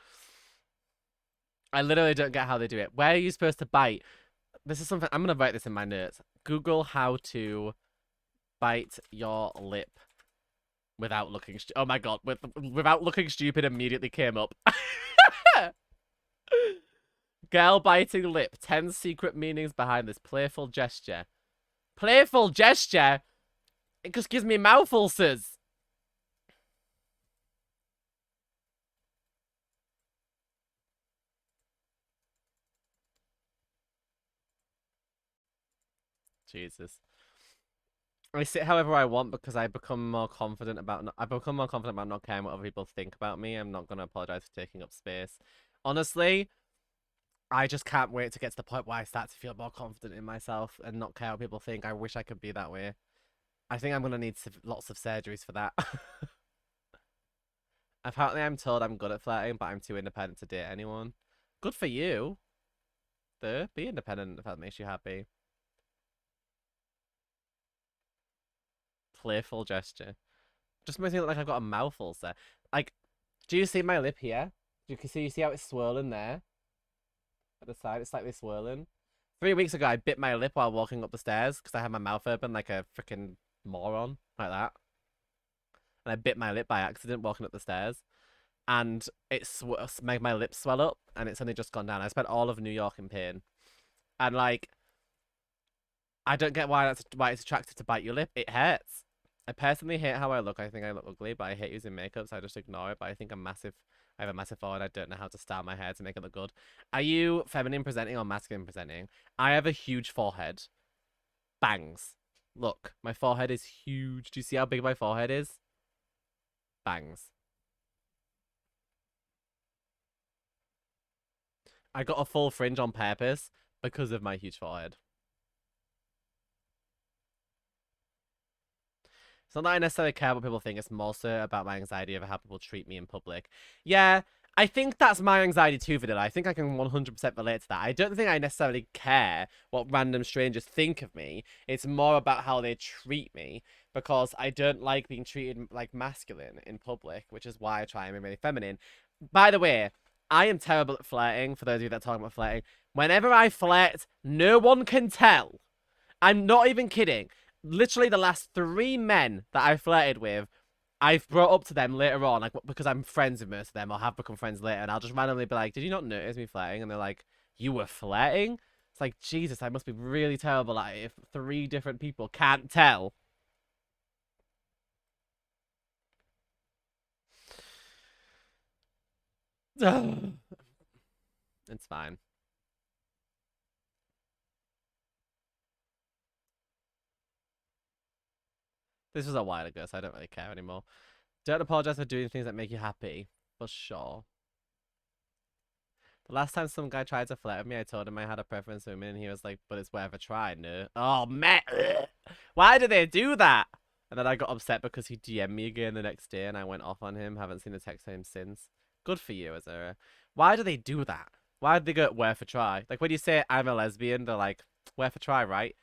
I literally don't get how they do it. Where are you supposed to bite? This is something, I'm going to write this in my notes. Google how to bite your lip without looking, oh my god, without looking stupid immediately came up. Girl biting lip, 10 secret meanings behind this playful gesture. Playful gesture? It just gives me mouth ulcers. Jesus. I sit however I want because I become more confident about not caring what other people think about me. I'm not gonna apologize for taking up space. Honestly, I just can't wait to get to the point where I start to feel more confident in myself and not care what people think. I wish I could be that way. I think I'm gonna need lots of surgeries for that. Apparently, I'm told I'm good at flirting, but I'm too independent to date anyone. Good for you. Though, be independent if that makes you happy. Playful gesture. Just makes me look like I've got a mouth ulcer. Like, do you see my lip here? You see how it's swollen there? At the side, it's slightly swollen. 3 weeks ago, I bit my lip while walking up the stairs because I had my mouth open like a freaking moron, like that. And I bit my lip by accident walking up the stairs. And it made my lips swell up, and it's only just gone down. I spent all of New York in pain. And, like, I don't get why it's attractive to bite your lip. It hurts. I personally hate how I look. I think I look ugly, but I hate using makeup, so I just ignore it. But I think I have a massive forehead. I don't know how to style my hair to make it look good. Are you feminine presenting or masculine presenting? I have a huge forehead. Bangs. Look, my forehead is huge. Do you see how big my forehead is? Bangs. I got a full fringe on purpose because of my huge forehead. It's not that I necessarily care what people think. It's more so about my anxiety over how people treat me in public. Yeah, I think that's my anxiety too, Vanilla. I think I can 100% relate to that. I don't think I necessarily care what random strangers think of me. It's more about how they treat me because I don't like being treated like masculine in public, which is why I try and be really feminine. By the way, I am terrible at flirting, for those of you that are talking about flirting. Whenever I flirt, no one can tell. I'm not even kidding. Literally, the last 3 men that I flirted with, I've brought up to them later on, like because I'm friends with most of them, or have become friends later, and I'll just randomly be like, "Did you not notice me flirting?" And they're like, "You were flirting?" It's like, Jesus, I must be really terrible at it if 3 different people can't tell. It's fine. This was a while ago, so I don't really care anymore. Don't apologize for doing things that make you happy, for sure. The last time some guy tried to flirt with me, I told him I had a preference for women, and he was like, "But it's worth a try, no." Oh, man. Why do they do that? And then I got upset because he DM'd me again the next day, and I went off on him. Haven't seen a text from him since. Good for you, Azura. Why do they do that? Why do they go, "Worth a try"? Like, when you say I'm a lesbian, they're like, "Worth a try, right?"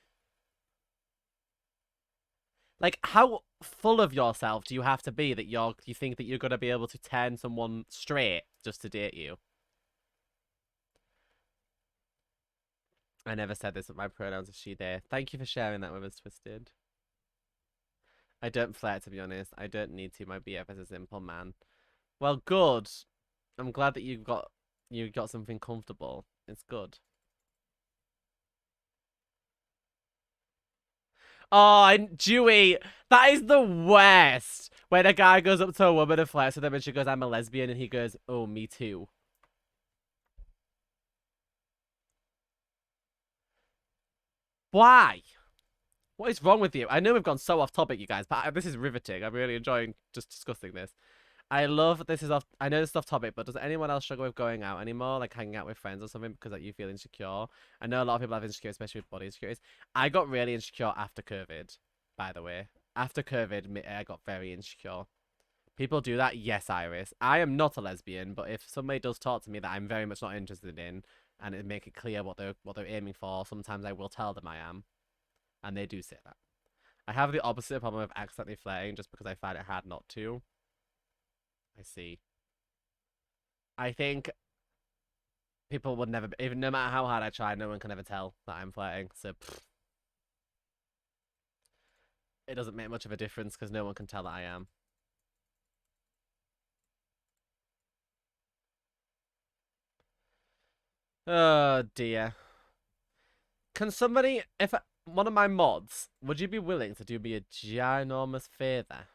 Like, how full of yourself do you have to be that you think that you're gonna be able to turn someone straight just to date you? I never said this, but my pronouns are she, they. Thank you for sharing that with us, Twisted. I don't flirt, to be honest. I don't need to. My BF is a simple man. Well, good. I'm glad that you got something comfortable. It's good. Oh, and Dewey, that is the worst. When a guy goes up to a woman and flirts with them, and she goes, "I'm a lesbian," and he goes, "Oh, me too." Why? What is wrong with you? I know we've gone so off topic, you guys, but this is riveting. I'm really enjoying just discussing this. I love this is off. I know this is off topic, but does anyone else struggle with going out anymore, like hanging out with friends or something, because like you feel insecure? I know a lot of people have insecure, especially with body insecurities. I got really insecure after COVID, by the way. After COVID, I got very insecure. People do that, yes, Iris. I am not a lesbian, but if somebody does talk to me that I'm very much not interested in, and it make it clear what they're aiming for, sometimes I will tell them I am, and they do say that. I have the opposite problem of accidentally flirting just because I find it hard not to. I see. I think people would never, even no matter how hard I try, no one can ever tell that I'm flirting. So it doesn't make much of a difference because no one can tell that I am. Oh dear. Can somebody, if one of my mods, would you be willing to do me a ginormous favor?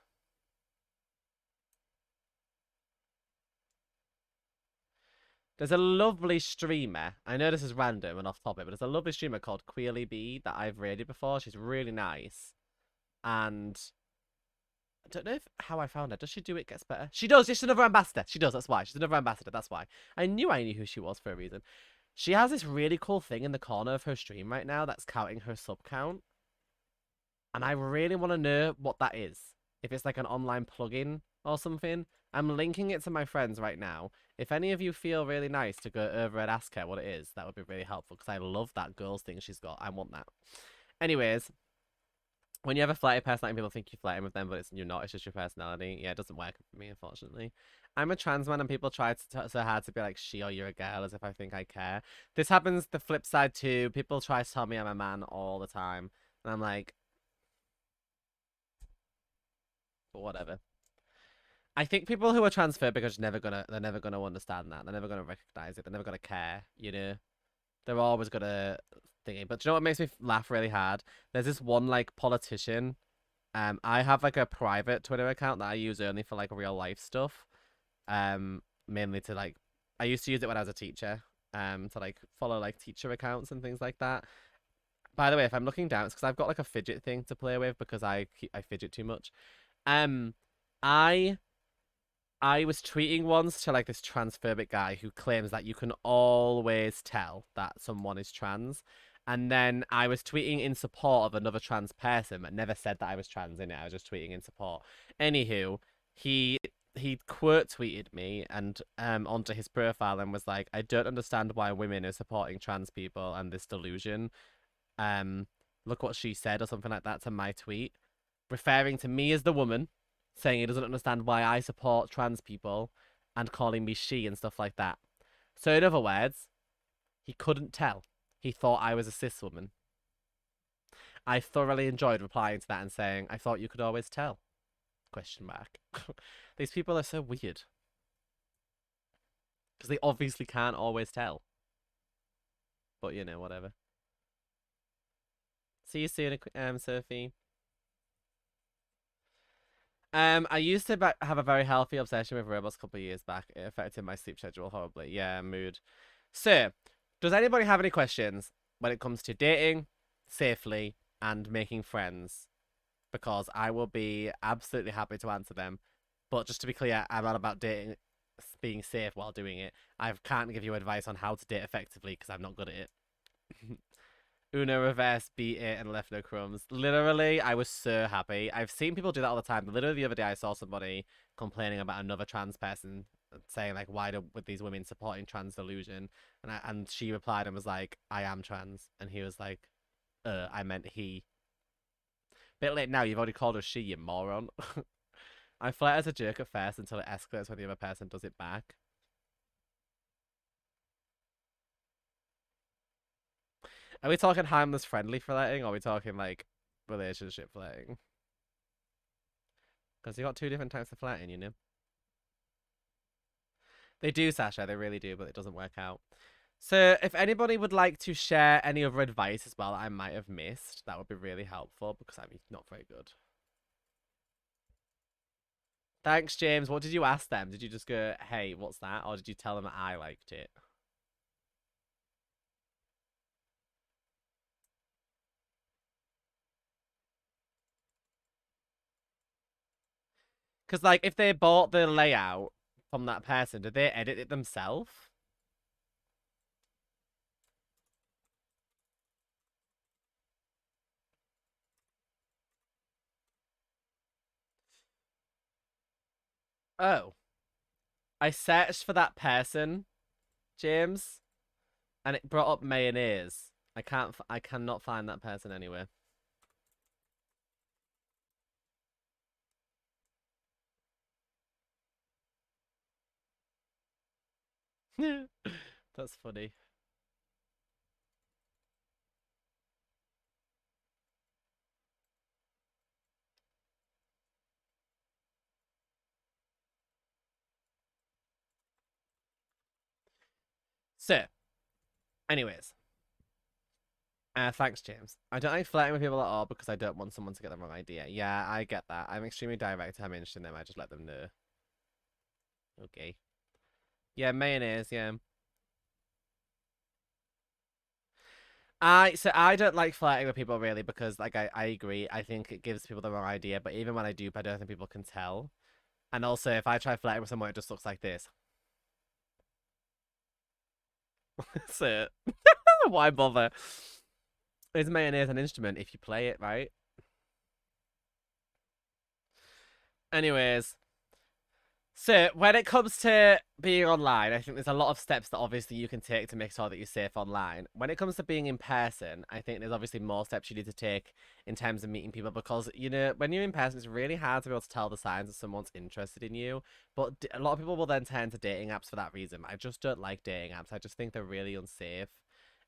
There's a lovely streamer. I know this is random and off topic, but there's a lovely streamer called Queerly Bee that I've raided before. She's really nice. And I don't know how I found her. Does she do It Gets Better? She does. She's another ambassador. She does. That's why. She's another ambassador. That's why. I knew who she was for a reason. She has this really cool thing in the corner of her stream right now that's counting her sub count. And I really want to know what that is. If it's like an online plugin or something. I'm linking it to my friends right now. If any of you feel really nice to go over and ask her what it is, that would be really helpful because I love that girls thing she's got. I want that. Anyways, When you have a flirty personality, people think you're flirting with them, but you're not. It's just your personality. Yeah, it doesn't work for me, unfortunately. I'm a trans man, and people try so hard to be like she or you're a girl, as if I think I care. This happens the flip side too. People try to tell me I'm a man all the time, and I'm like, but whatever. I think people who are transphobic are just they're never gonna understand that. They're never gonna recognize it. They're never gonna care. You know, they're always gonna thingy. But do you know what makes me laugh really hard? There's this one like politician. I have like a private Twitter account that I use only for like real life stuff. Mainly to like, I used to use it when I was a teacher. To like follow like teacher accounts and things like that. By the way, if I'm looking down, it's because I've got like a fidget thing to play with because I fidget too much. Um, I I was tweeting once to like this transphobic guy who claims that you can always tell that someone is trans. And then I was tweeting in support of another trans person, but never said that I was trans in it. I was just tweeting in support. Anywho, he he quote tweeted me and onto his profile and was like, I don't understand why women are supporting trans people and this delusion. Um, look what she said or something like that to my tweet, referring to me as the woman, saying he doesn't understand why I support trans people and calling me she and stuff like that. So in other words, he couldn't tell. He thought I was a cis woman. I thoroughly enjoyed replying to that and saying, I thought you could always tell. Question mark. These people are so weird. Because they obviously can't always tell. But you know, whatever. See you soon, Sophie. I used to have a very healthy obsession with robots a couple of years back. It affected my sleep schedule horribly. Yeah, mood. So, does anybody have any questions when it comes to dating safely and making friends? Because I will be absolutely happy to answer them. But just to be clear, I'm not about dating being safe while doing it. I can't give you advice on how to date effectively because I'm not good at it. Uno reverse beat it and left no crumbs. Literally, I was so happy. I've seen people do that all the time. Literally, the other day, I saw somebody complaining about another trans person saying like, "Why do with these women supporting trans delusion?" And she replied and was like, "I am trans," and he was like, I meant he." Bit late now. You've already called her she, you moron. I flirt as a jerk at first until it escalates when the other person does it back. Are we talking harmless friendly flirting or are we talking like relationship flirting? Because you got two different types of flirting, you know? They do, Sasha, they really do, but it doesn't work out. So if anybody would like to share any other advice as well that I might have missed, that would be really helpful because I'm not very good. Thanks, James. What did you ask them? Did you just go, hey, what's that? Or did you tell them that I liked it? Because, like, if they bought the layout from that person, did they edit it themselves? Oh. I searched for that person, James, and it brought up mayonnaise. I cannot find that person anywhere. That's funny. So, anyways, thanks, James. I don't like flirting with people at all because I don't want someone to get the wrong idea. Yeah, I get that. I'm extremely direct. I'm interested in them. I just let them know. Okay. Yeah, mayonnaise. Yeah. I don't like flirting with people really because like I agree. I think it gives people the wrong idea. But even when I do, I don't think people can tell. And also, if I try flirting with someone, it just looks like this. So why bother? Is mayonnaise an instrument if you play it right? Anyways, so when it comes to being online, I think there's a lot of steps that obviously you can take to make sure that you're safe online. When it comes to being in person, I think there's obviously more steps you need to take in terms of meeting people because, you know, when you're in person, it's really hard to be able to tell the signs that someone's interested in you. But a lot of people will then turn to dating apps for that reason. I just don't like dating apps. I just think they're really unsafe.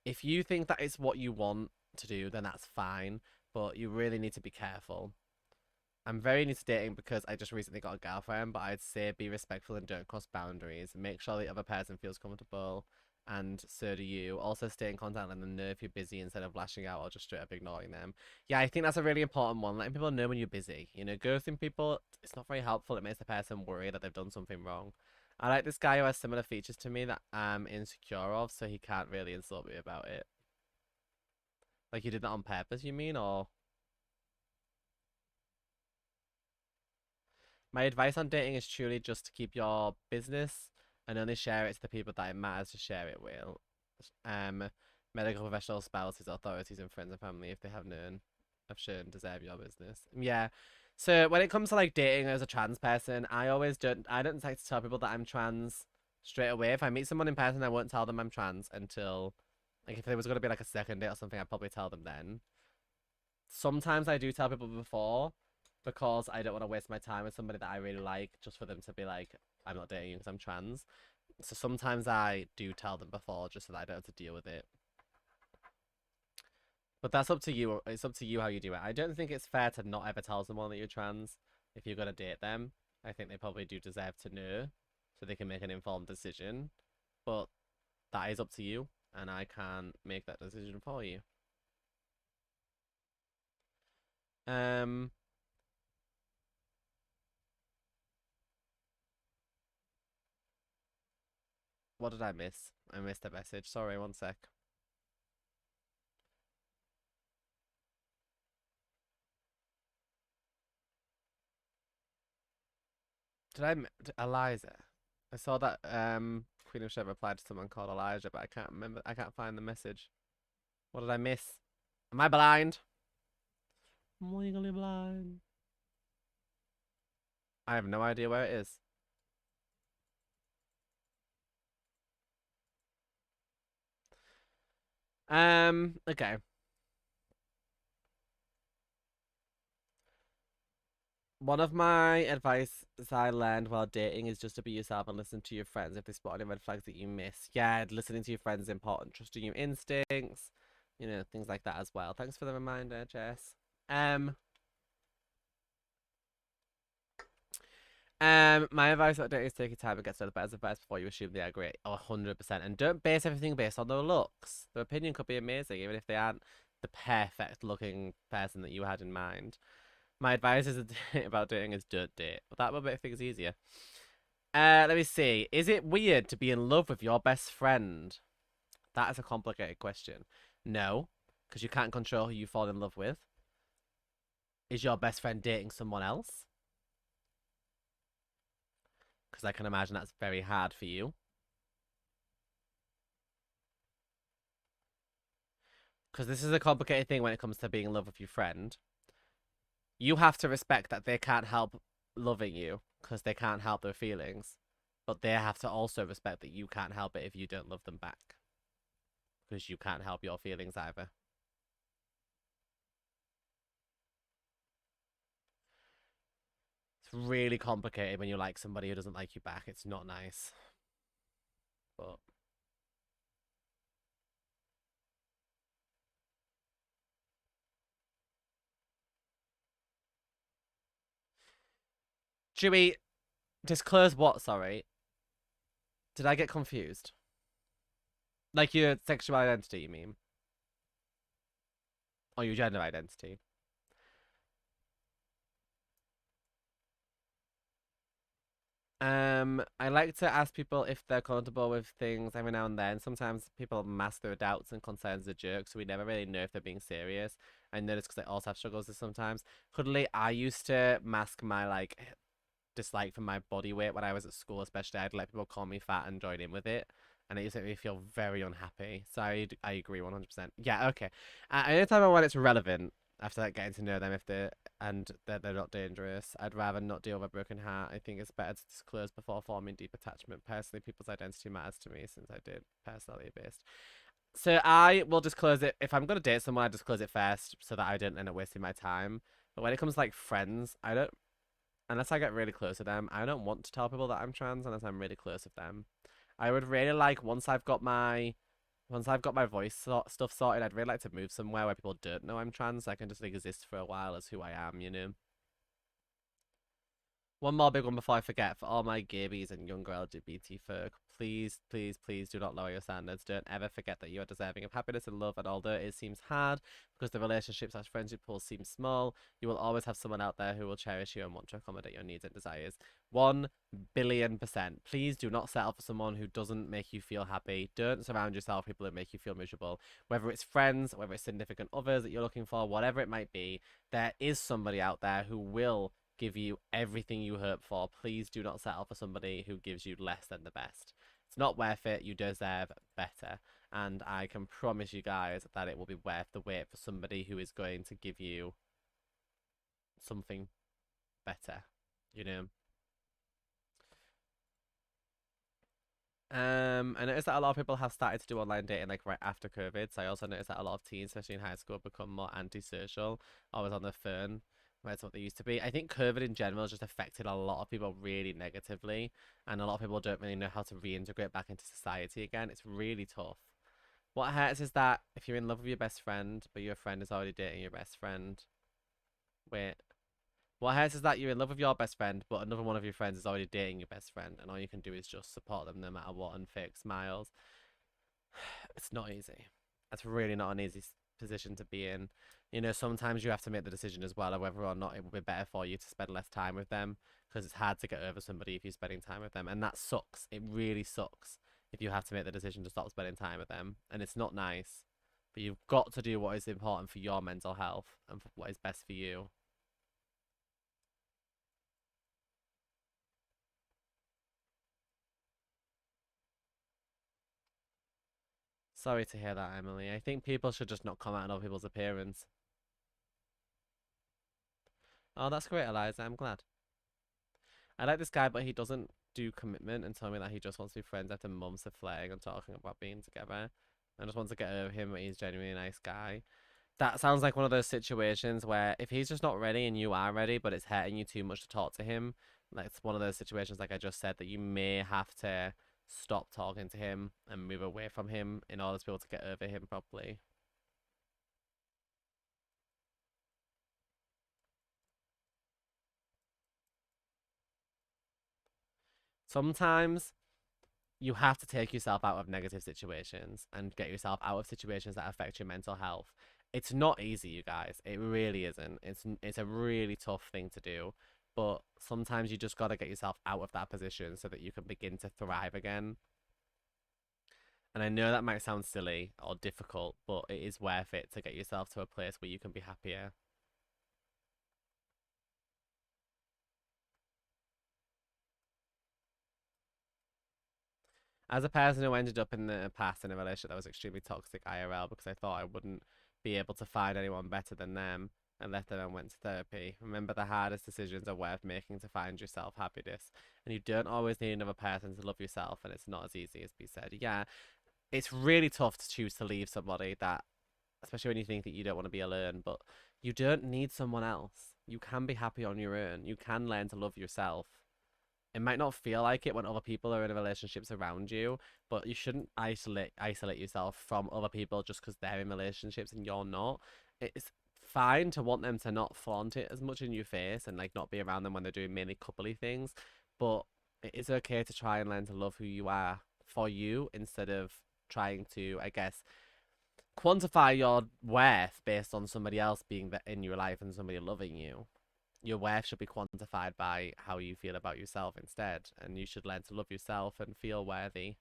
If you think that is what you want to do, then that's fine. But you really need to be careful. I'm very new to dating because I just recently got a girlfriend, but I'd say be respectful and don't cross boundaries. Make sure the other person feels comfortable, and so do you. Also, stay in contact and let them know if you're busy instead of lashing out or just straight up ignoring them. Yeah, I think that's a really important one. Letting people know when you're busy. You know, ghosting people, it's not very helpful. It makes the person worry that they've done something wrong. I like this guy who has similar features to me that I'm insecure of, so he can't really insult me about it. Like you did that on purpose, you mean, or? My advice on dating is truly just to keep your business and only share it to the people that it matters to share it with. Um, Medical professionals, spouses, authorities, and friends and family, if they have known, have shown deserve your business. Yeah. So when it comes to like dating as a trans person, I don't like to tell people that I'm trans straight away. If I meet someone in person, I won't tell them I'm trans until like if there was gonna be like a second date or something, I'd probably tell them then. Sometimes I do tell people before because I don't want to waste my time with somebody that I really like just for them to be like, I'm not dating you because I'm trans. So sometimes I do tell them before just so that I don't have to deal with it. But that's up to you. It's up to you how you do it. I don't think it's fair to not ever tell someone that you're trans if you're going to date them. I think they probably do deserve to know so they can make an informed decision. But that is up to you, and I can't make that decision for you. Um, what did I miss? I missed a message. Sorry, one sec. Eliza? I saw that Queen of Sheba replied to someone called Elijah, but I can't remember. I can't find the message. What did I miss? Am I blind? I'm legally blind. I have no idea where it is. Okay. One of my advice I learned while dating is just to be yourself and listen to your friends if they spot any red flags that you miss. Yeah, listening to your friends is important. Trusting your instincts, you know, things like that as well. Thanks for the reminder, Jess. Um, my advice about dating is take your time and get to know the better advice before you assume they are great. 100%. And don't base everything based on their looks. Their opinion could be amazing, even if they aren't the perfect looking person that you had in mind. My advice is about dating is don't date. But that will make things easier. Let me see. Is it weird to be in love with your best friend? That is a complicated question. No, because you can't control who you fall in love with. Is your best friend dating someone else? Because I can imagine that's very hard for you. Because this is a complicated thing when it comes to being in love with your friend. You have to respect that they can't help loving you because they can't help their feelings. But they have to also respect that you can't help it if you don't love them back. Because you can't help your feelings either. It's really complicated when you like somebody who doesn't like you back. It's not nice. But should we disclose what? Sorry, did I get confused? Like your sexual identity, you mean, or your gender identity? I like to ask people if they're comfortable with things every now and then. Sometimes people mask their doubts and concerns as a joke, so we never really know if they're being serious. I notice because I also have struggles with sometimes. Cuddly, I used to mask my like dislike for my body weight when I was at school, especially. I'd let people call me fat and join in with it. And it used to make me feel very unhappy. So I agree 100%. Yeah, okay. Anytime I want it's relevant, after like getting to know them if they're not dangerous. I'd rather not deal with a broken heart. I think it's better to disclose before forming deep attachment. Personally, people's identity matters to me since I did personality based. So I will disclose it if I'm gonna date someone. I disclose it first so that I don't end up wasting my time. But when it comes to like friends, I don't unless I get really close to them. I don't want to tell people that I'm trans unless I'm really close with them. I would really like once I've got my stuff sorted, I'd really like to move somewhere where people don't know I'm trans. So I can just exist for a while as who I am, you know. One more big one before I forget. For all my gabies and younger LGBT folk, please, please, please do not lower your standards. Don't ever forget that you are deserving of happiness and love. And although it seems hard because the relationships/friendship pools seem small, you will always have someone out there who will cherish you and want to accommodate your needs and desires. 1,000,000,000%. Please do not settle for someone who doesn't make you feel happy. Don't surround yourself with people that make you feel miserable. Whether it's friends, whether it's significant others that you're looking for, whatever it might be, there is somebody out there who will give you everything you hope for. Please do not settle for somebody who gives you less than the best. It's not worth it. You deserve better. And I can promise you guys that it will be worth the wait for somebody who is going to give you something better, you know? I noticed that a lot of people have started to do online dating like right after COVID. So I also noticed that a lot of teens, especially in high school, become more antisocial, always on their phone. That's what they used to be. I think COVID in general has just affected a lot of people really negatively, and a lot of people don't really know how to reintegrate back into society again. It's really tough. What hurts is that if you're in love with your best friend, but your friend is already dating your best friend, wait. What hurts is that you're in love with your best friend, but another one of your friends is already dating your best friend, and all you can do is just support them no matter what and fake smiles. It's not easy. That's really not an easy position to be in. You know, sometimes you have to make the decision as well of whether or not it would be better for you to spend less time with them because it's hard to get over somebody if you're spending time with them. And that sucks. It really sucks if you have to make the decision to stop spending time with them. And it's not nice. But you've got to do what is important for your mental health and for what is best for you. Sorry to hear that, Emily. I think people should just not comment on other people's appearance. Oh, that's great, Eliza. I'm glad. I like this guy, but he doesn't do commitment and tell me that he just wants to be friends after months of flirting and talking about being together. I just want to get over him, but he's genuinely a nice guy. That sounds like one of those situations where if he's just not ready and you are ready, but it's hurting you too much to talk to him, like it's one of those situations, like I just said, that you may have to stop talking to him and move away from him in order to be able to get over him properly. Sometimes you have to take yourself out of negative situations and get yourself out of situations that affect your mental health. It's not easy, you guys. It really isn't. It's a really tough thing to do, but sometimes you just got to get yourself out of that position so that you can begin to thrive again. And I know that might sound silly or difficult, but it is worth it to get yourself to a place where you can be happier. As a person who ended up in the past in a relationship that was extremely toxic IRL because I thought I wouldn't be able to find anyone better than them and left them and went to therapy. Remember, the hardest decisions are worth making to find yourself happiness. And you don't always need another person to love yourself, and it's not as easy as be said. Yeah, it's really tough to choose to leave somebody that, especially when you think that you don't want to be alone, but you don't need someone else. You can be happy on your own. You can learn to love yourself. It might not feel like it when other people are in relationships around you, but you shouldn't isolate yourself from other people just because they're in relationships and you're not. It's fine to want them to not flaunt it as much in your face and like not be around them when they're doing mainly coupley things, but it is okay to try and learn to love who you are for you instead of trying to, I guess, quantify your worth based on somebody else being in your life and somebody loving you. Your worth should be quantified by how you feel about yourself instead, and you should learn to love yourself and feel worthy.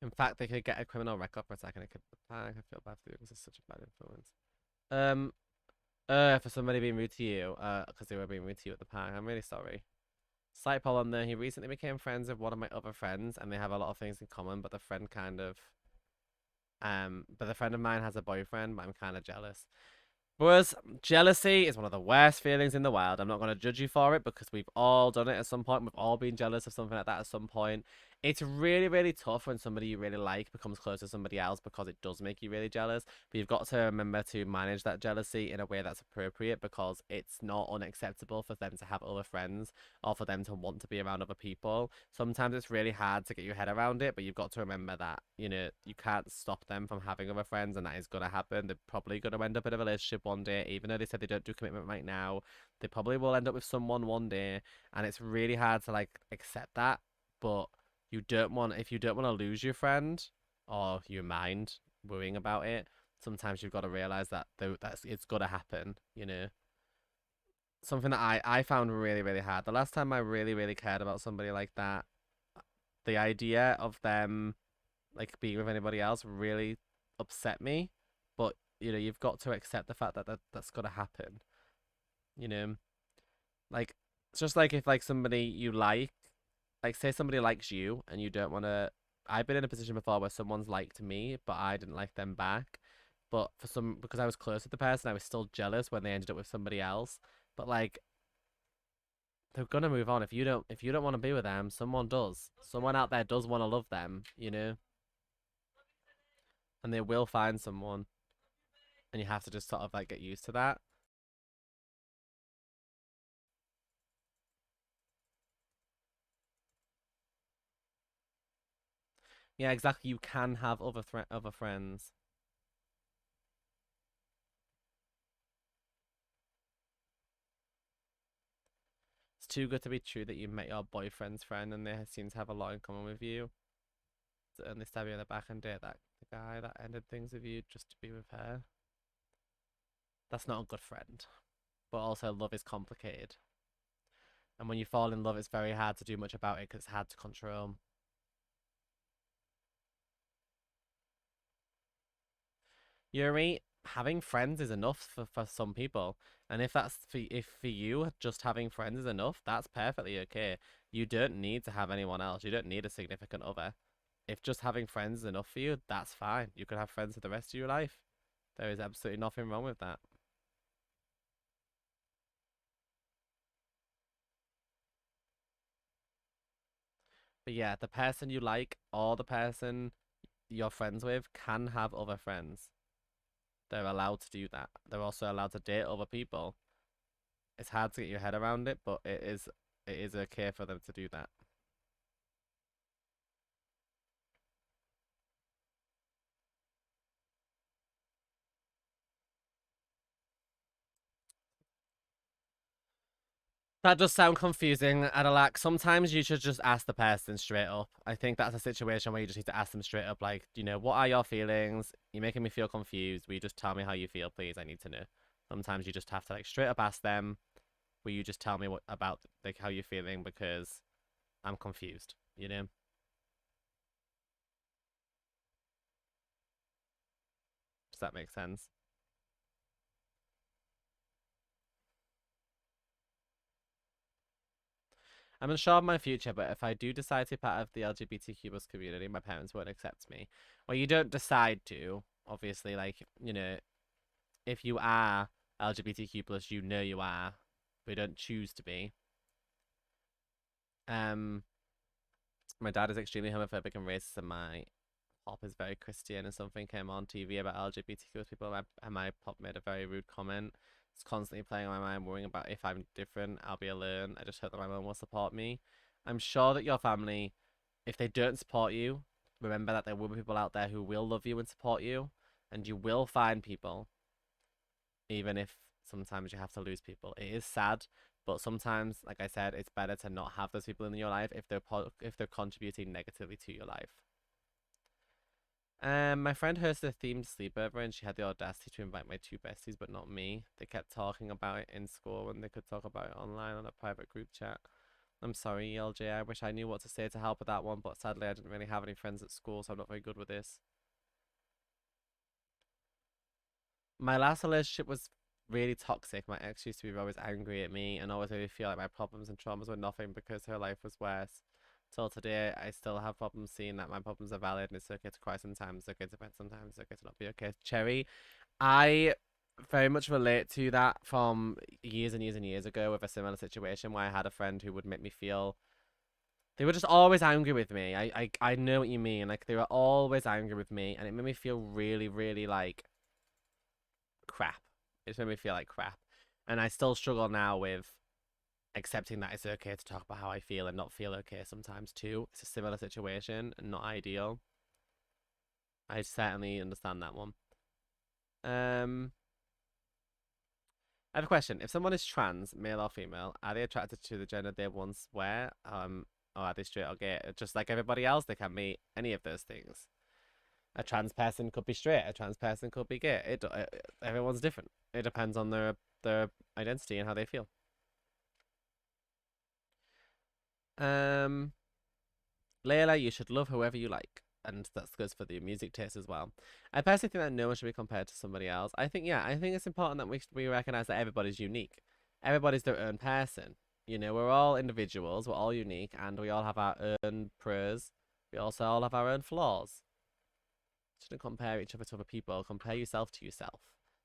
In fact, they could get a criminal record for a second. It could. I feel bad for you because it's such a bad influence. Um, for somebody being rude to you, because they were being rude to you at the park. I'm really sorry. Slight problem there. He recently became friends with one of my other friends, and they have a lot of things in common. But the friend kind of But a friend of mine has a boyfriend, but I'm kind of jealous. Whereas jealousy is one of the worst feelings in the world. I'm not going to judge you for it because we've all done it at some point. We've all been jealous of something like that at some point. It's really, really tough when somebody you really like becomes close to somebody else because it does make you really jealous. But you've got to remember to manage that jealousy in a way that's appropriate because it's not unacceptable for them to have other friends or for them to want to be around other people. Sometimes it's really hard to get your head around it, but you've got to remember that, you can't stop them from having other friends, and that is going to happen. They're probably going to end up in a relationship one day, even though they said they don't do commitment right now. They probably will end up with someone one day, and it's really hard to like accept that. But if you don't want to lose your friend or your mind worrying about it, sometimes you've got to realize that that's it's gonna happen. Something that I found really, really hard. The last time I really, really cared about somebody like that, the idea of them like being with anybody else really upset me. But you've got to accept the fact that, that's gonna happen. You know, like it's just like if like somebody you like say somebody likes you and you don't want to. I've been in a position before where someone's liked me, but I didn't like them back. But because I was close with the person, I was still jealous when they ended up with somebody else. But like they're gonna move on. If you don't want to be with them, someone does. Someone out there does want to love them, and they will find someone, and you have to just sort of like get used to that. Yeah, exactly. You can have other friends. It's too good to be true that you met your boyfriend's friend and they seem to have a lot in common with you. To only stab you in the back and date that the guy that ended things with you just to be with her. That's not a good friend. But also, love is complicated. And when you fall in love, it's very hard to do much about it because it's hard to control. Yuri, having friends is enough for some people. And if for you, just having friends is enough, that's perfectly okay. You don't need to have anyone else. You don't need a significant other. If just having friends is enough for you, that's fine. You can have friends for the rest of your life. There is absolutely nothing wrong with that. But yeah, the person you like or the person you're friends with can have other friends. They're allowed to do that. They're also allowed to date other people. It's hard to get your head around it, but it is okay for them to do that. That does sound confusing, Adelac. Sometimes you should just ask the person straight up. I think that's a situation where you just need to ask them straight up, like, what are your feelings? You're making me feel confused. Will you just tell me how you feel, please? I need to know. Sometimes you just have to like straight up ask them, will you just tell me what about like how you're feeling because I'm confused, you know? Does that make sense? I'm unsure of my future, but if I do decide to be part of the LGBTQ plus community, my parents won't accept me. Well, you don't decide to, obviously, like, if you are LGBTQ plus, you are. We don't choose to be. Um, my dad is extremely homophobic and racist, and my pop is very Christian. And something came on TV about LGBTQ plus people, and my pop made a very rude comment. It's constantly playing on my mind, worrying about if I'm different, I'll be alone. I just hope that my mum will support me. I'm sure that your family, if they don't support you, remember that there will be people out there who will love you and support you, and you will find people even if sometimes you have to lose people. It is sad, but sometimes, like I said, it's better to not have those people in your life if they're contributing negatively to your life. My friend hosted a themed sleepover and she had the audacity to invite my two besties, but not me. They kept talking about it in school when they could talk about it online on a private group chat. I'm sorry, ELJ. I wish I knew what to say to help with that one, but sadly I didn't really have any friends at school, so I'm not very good with this. My last relationship was really toxic. My ex used to be always angry at me and always made me feel like my problems and traumas were nothing because her life was worse. Till today, I still have problems seeing that my problems are valid and it's okay to cry sometimes, it's okay to vent sometimes, it's okay to not be okay. Cherry, I very much relate to that from years and years and years ago with a similar situation where I had a friend who would make me feel they were just always angry with me. I know what you mean. Like they were always angry with me, and it made me feel really, really like crap. It just made me feel like crap, and I still struggle now with accepting that it's okay to talk about how I feel and not feel okay sometimes too. It's a similar situation and not ideal. I certainly understand that one. Um, I have a question. If someone is trans, male or female, are they attracted to the gender they once were? Or are they straight or gay? Just like everybody else, they can be any of those things. A trans person could be straight. A trans person could be gay. Everyone's different. It depends on their identity and how they feel. Um, Layla, you should love whoever you like, and that goes for the music taste as well. I personally think that no one should be compared to somebody else. I think I think it's important that we recognize that everybody's unique. Everybody's their own person. You know, we're all individuals. We're all unique, and we all have our own pros. We also all have our own flaws. Shouldn't compare each other to other people. Compare yourself to yourself,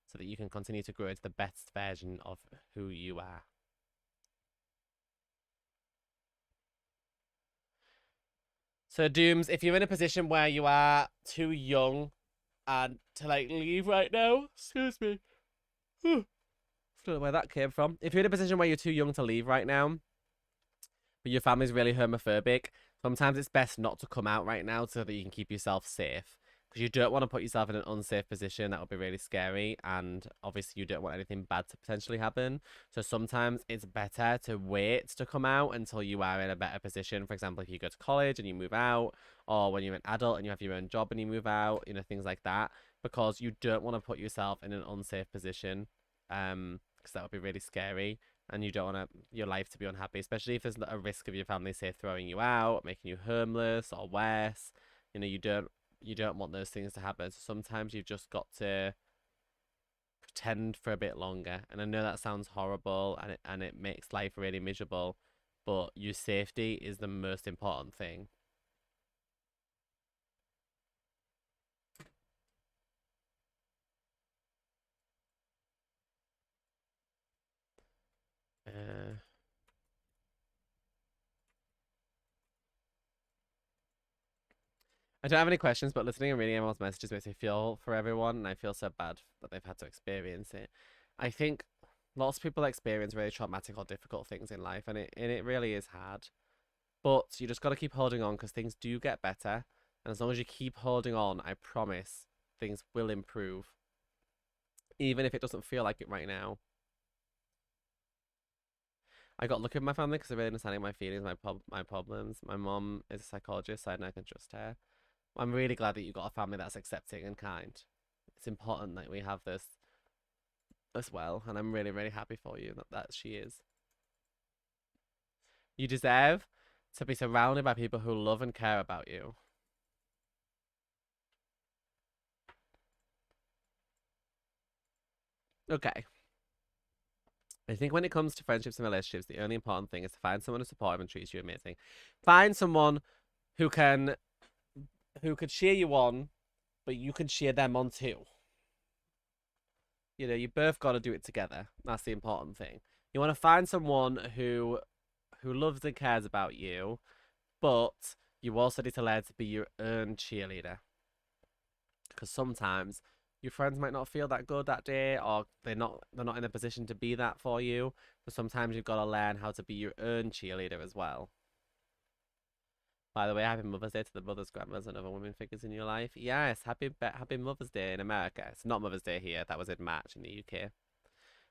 so that you can continue to grow into the best version of who you are. So, Dooms, if you're in a position where you are too young and to like leave right now, excuse me. I don't know where that came from. If you're in a position where you're too young to leave right now, but your family's really homophobic, sometimes it's best not to come out right now so that you can keep yourself safe. Because you don't want to put yourself in an unsafe position. That would be really scary. And obviously, you don't want anything bad to potentially happen. So sometimes it's better to wait to come out until you are in a better position. For example, if you go to college and you move out, or when you're an adult and you have your own job and you move out, you know, things like that. Because you don't want to put yourself in an unsafe position. Because that would be really scary and you don't want your life to be unhappy, especially if there's a risk of your family, say, throwing you out, making you homeless or worse. You know, you don't want those things to happen. So sometimes you've just got to pretend for a bit longer. And I know that sounds horrible and it makes life really miserable, but your safety is the most important thing. Uh, I don't have any questions, but listening and reading everyone's messages makes me feel for everyone, and I feel so bad that they've had to experience it. I think lots of people experience really traumatic or difficult things in life, and it really is hard. But you just got to keep holding on because things do get better, and as long as you keep holding on, I promise things will improve, even if it doesn't feel like it right now. I got lucky with my family because they're really understanding my feelings, my problems. My mom is a psychologist, so I know I can trust her. I'm really glad that you got a family that's accepting and kind. It's important that we have this as well, and I'm really, really happy for you that she is. You deserve to be surrounded by people who love and care about you. Okay. I think when it comes to friendships and relationships, the only important thing is to find someone who's supportive and treats you amazing. Find someone who can who could cheer you on, but you can cheer them on too. You know, you both got to do it together. That's the important thing. You want to find someone who loves and cares about you, but you also need to learn to be your own cheerleader. Because sometimes your friends might not feel that good that day, or they're not in a position to be that for you. But sometimes you've got to learn how to be your own cheerleader as well. By the way, happy Mother's Day to the mothers, grandmas, and other women figures in your life. Yes, happy Mother's Day in America. It's not Mother's Day here. That was in March in the UK.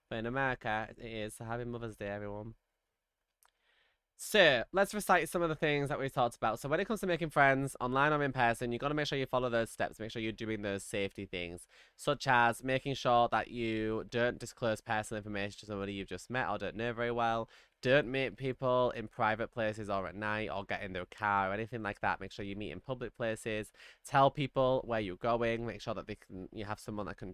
But in America, it is. So happy Mother's Day, everyone. So let's recite some of the things that we talked about. So when it comes to making friends, online or in person, you got to make sure you follow those steps. Make sure you're doing those safety things, such as making sure that you don't disclose personal information to somebody you've just met or don't know very well. don't meet people in private places or at night or get in their car or anything like that. Make sure you meet in public places. Tell people where you're going. Make sure that you have someone that can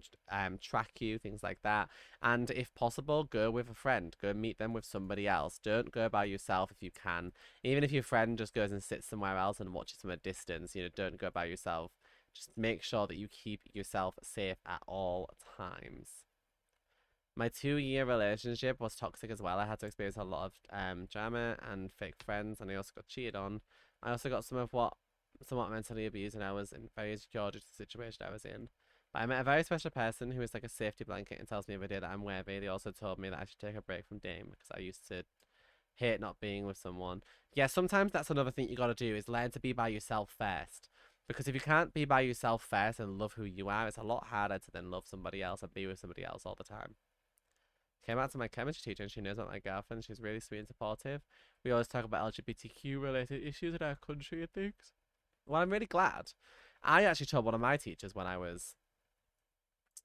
track you, things like that. And if possible, go with a friend. Go meet them with somebody else. Don't go by yourself if you can. Even if your friend just goes and sits somewhere else and watches from a distance, don't go by yourself. Just make sure that you keep yourself safe at all times. My 2-year relationship was toxic as well. I had to experience a lot of drama and fake friends, and I also got cheated on. I also got somewhat mentally abused, and I was very insecure due to the situation I was in. But I met a very special person who is like a safety blanket and tells me every day that I'm worthy. They also told me that I should take a break from dating because I used to hate not being with someone. Yeah, sometimes that's another thing you got to do is learn to be by yourself first. Because if you can't be by yourself first and love who you are, it's a lot harder to then love somebody else and be with somebody else all the time. Came out to my chemistry teacher and she knows about my girlfriend. She's really sweet and supportive. We always talk about LGBTQ related issues in our country and things. Well, I'm really glad. I actually told one of my teachers when I was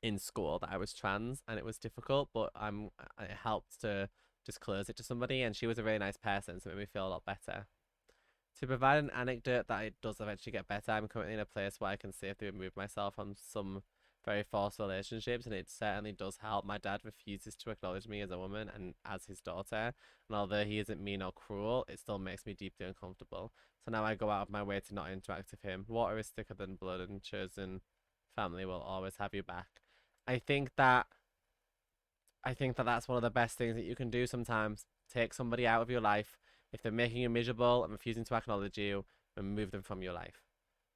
in school that I was trans and it was difficult, but it helped to disclose it to somebody, and she was a really nice person, so it made me feel a lot better. To provide an anecdote that it does eventually get better, I'm currently in a place where I can safely remove myself from some very forced relationships, and it certainly does help. My dad refuses to acknowledge me as a woman and as his daughter, and although he isn't mean or cruel, it still makes me deeply uncomfortable. So now I go out of my way to not interact with him. Water is thicker than blood, and chosen family will always have you back. I think that that's one of the best things that you can do sometimes. Take somebody out of your life. If they're making you miserable and refusing to acknowledge you, remove them from your life.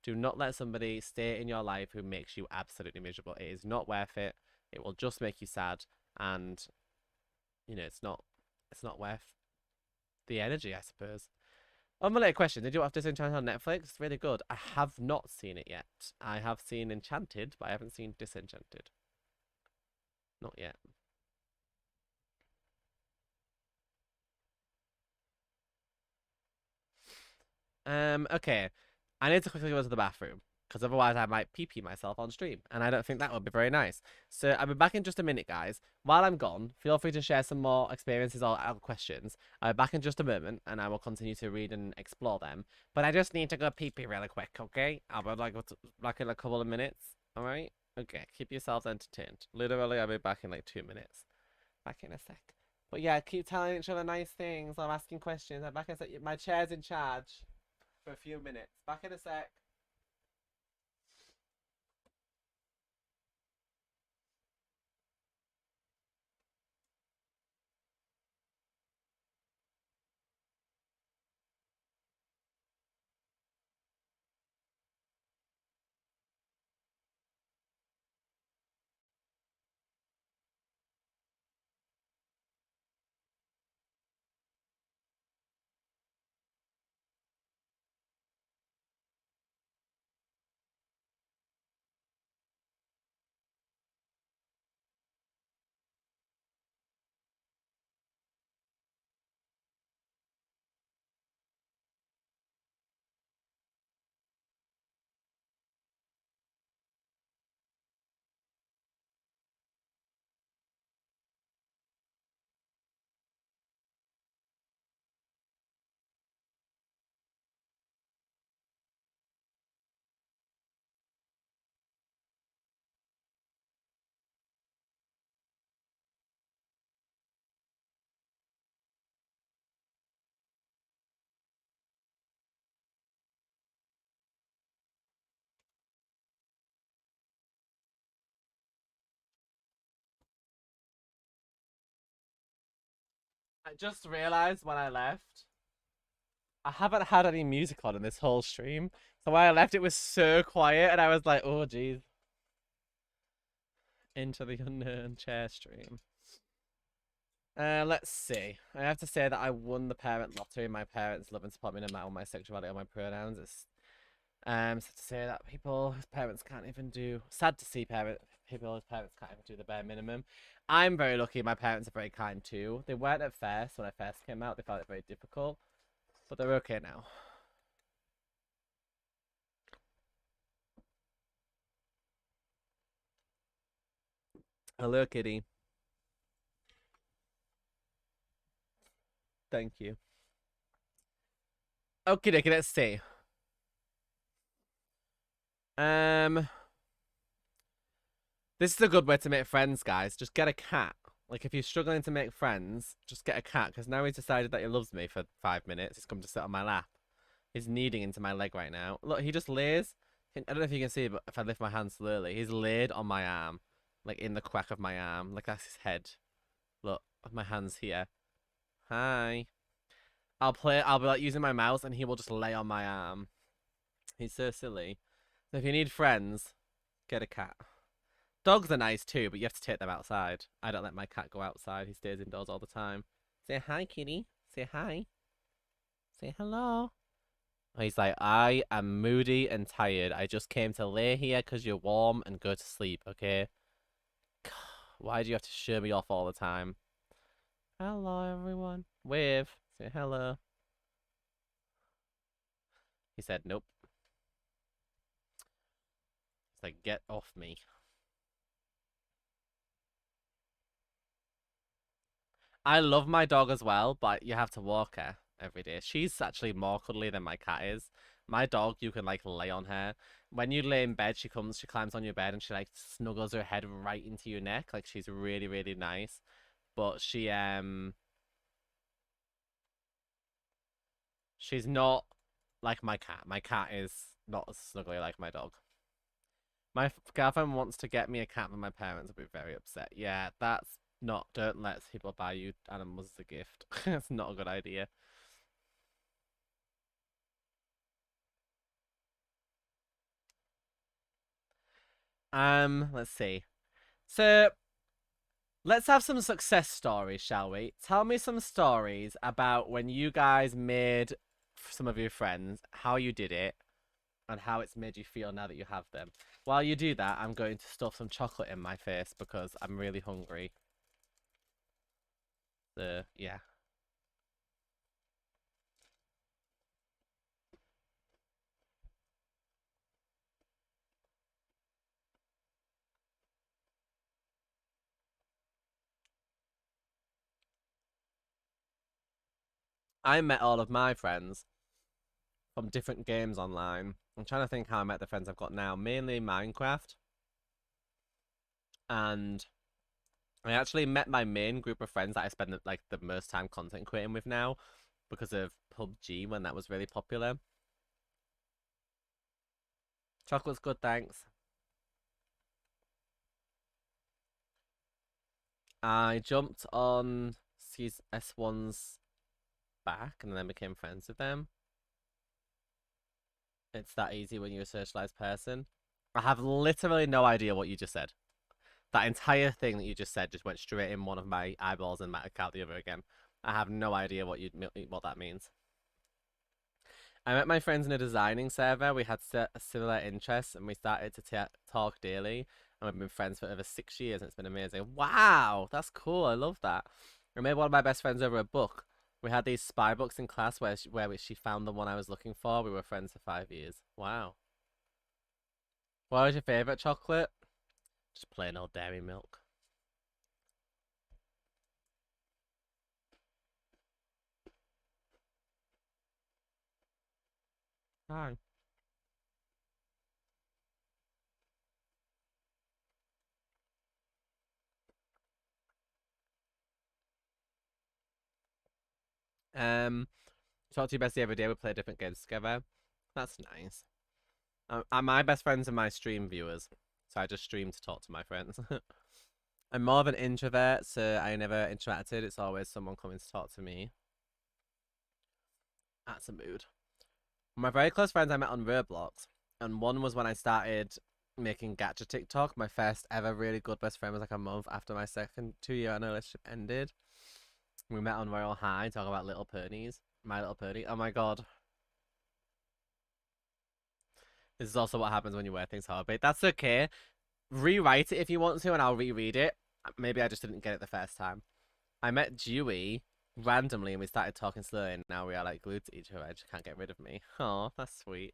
Do not let somebody stay in your life who makes you absolutely miserable. It is not worth it. It will just make you sad, and it's not worth the energy, I suppose. Unrelated question: did you watch Disenchanted on Netflix? It's really good. I have not seen it yet. I have seen Enchanted, but I haven't seen Disenchanted. Not yet. Okay. I need to quickly go to the bathroom because otherwise I might pee myself on stream, and I don't think that would be very nice. So I'll be back in just a minute, guys. While I'm gone, feel free to share some more experiences or questions. I'll be back in just a moment, and I will continue to read and explore them. But I just need to go pee really quick, okay? I'll be back in a couple of minutes. All right? Okay. Keep yourselves entertained. Literally, I'll be back in like 2 minutes. Back in a sec. But yeah, keep telling each other nice things. I'm asking questions. I'm back in a sec. My chair's in charge for a few minutes. Back in a sec. I just realized when I left, I haven't had any music on in this whole stream. So when I left, it was so quiet, and I was like, oh, jeez. Into the unknown chair stream. Let's see. I have to say that I won the parent lottery. My parents love and support me no matter my sexuality or my pronouns. It's sad to say that people's parents can't even do. Sad to see people's parents can't even do the bare minimum. I'm very lucky. My parents are very kind too. They weren't at first when I first came out. They found it very difficult, but they're okay now. Hello, kitty. Thank you. Okay, let's see. This is a good way to make friends, guys. Just get a cat. Like, if you're struggling to make friends, just get a cat. Because now he's decided that he loves me for 5 minutes. He's come to sit on my lap. He's kneading into my leg right now. Look, he just lays. I don't know if you can see, but if I lift my hand slowly, he's laid on my arm. Like, in the crack of my arm. Like, that's his head. Look, my hand's here. Hi. I'll be like using my mouse and he will just lay on my arm. He's so silly. So if you need friends, get a cat. Dogs are nice too, but you have to take them outside. I don't let my cat go outside. He stays indoors all the time. Say hi, kitty. Say hi. Say hello. He's like, I am moody and tired. I just came to lay here because you're warm and go to sleep, okay? Why do you have to show me off all the time? Hello, everyone. Wave. Say hello. He said, nope. He's like, get off me. I love my dog as well, but you have to walk her every day. She's actually more cuddly than my cat is. My dog, you can like lay on her. When you lay in bed, she climbs on your bed and she like snuggles her head right into your neck. Like she's really, really nice. But she's not like my cat. My cat is not as snuggly like my dog. My girlfriend wants to get me a cat, but my parents will be very upset. Yeah, that's not. Don't let people buy you animals as a gift. That's not a good idea. Let's see. So, let's have some success stories, shall we? Tell me some stories about when you guys made some of your friends, how you did it, and how it's made you feel now that you have them. While you do that, I'm going to stuff some chocolate in my face because I'm really hungry. So, yeah. I met all of my friends from different games online. I'm trying to think how I met the friends I've got now. Mainly Minecraft. And I actually met my main group of friends that I spend like the most time content creating with now because of PUBG when that was really popular. Chocolate's good, thanks. I jumped on S1's back and then became friends with them. It's that easy when you're a socialized person. I have literally no idea what you just said. That entire thing that you just said just went straight in one of my eyeballs and might out the other again. I have no idea what that means. I met my friends in a designing server. We had similar interests and we started to talk daily. And we've been friends for over 6 years and it's been amazing. Wow, that's cool. I love that. I made one of my best friends over a book. We had these spy books in class where she found the one I was looking for. We were friends for 5 years. Wow. What was your favourite chocolate? Just plain old dairy milk. Hi. Talk to your bestie every day. We play different games together. That's nice. My best friends are my stream viewers, so I just stream to talk to my friends. I'm more of an introvert, so I never interacted. It's always someone coming to talk to me. That's a mood. My very close friends I met on Roblox, and one was when I started making gacha TikTok. My first ever really good best friend was like a month after my second 2 year relationship ended. We met on Royal High, talking about Little Ponies. My Little Pony. Oh my god. This is also what happens when you wear things hard, but that's okay. Rewrite it if you want to, and I'll reread it. Maybe I just didn't get it the first time. I met Dewey randomly, and we started talking slowly, and now we are like glued to each other. I just can't get rid of me. Oh, that's sweet.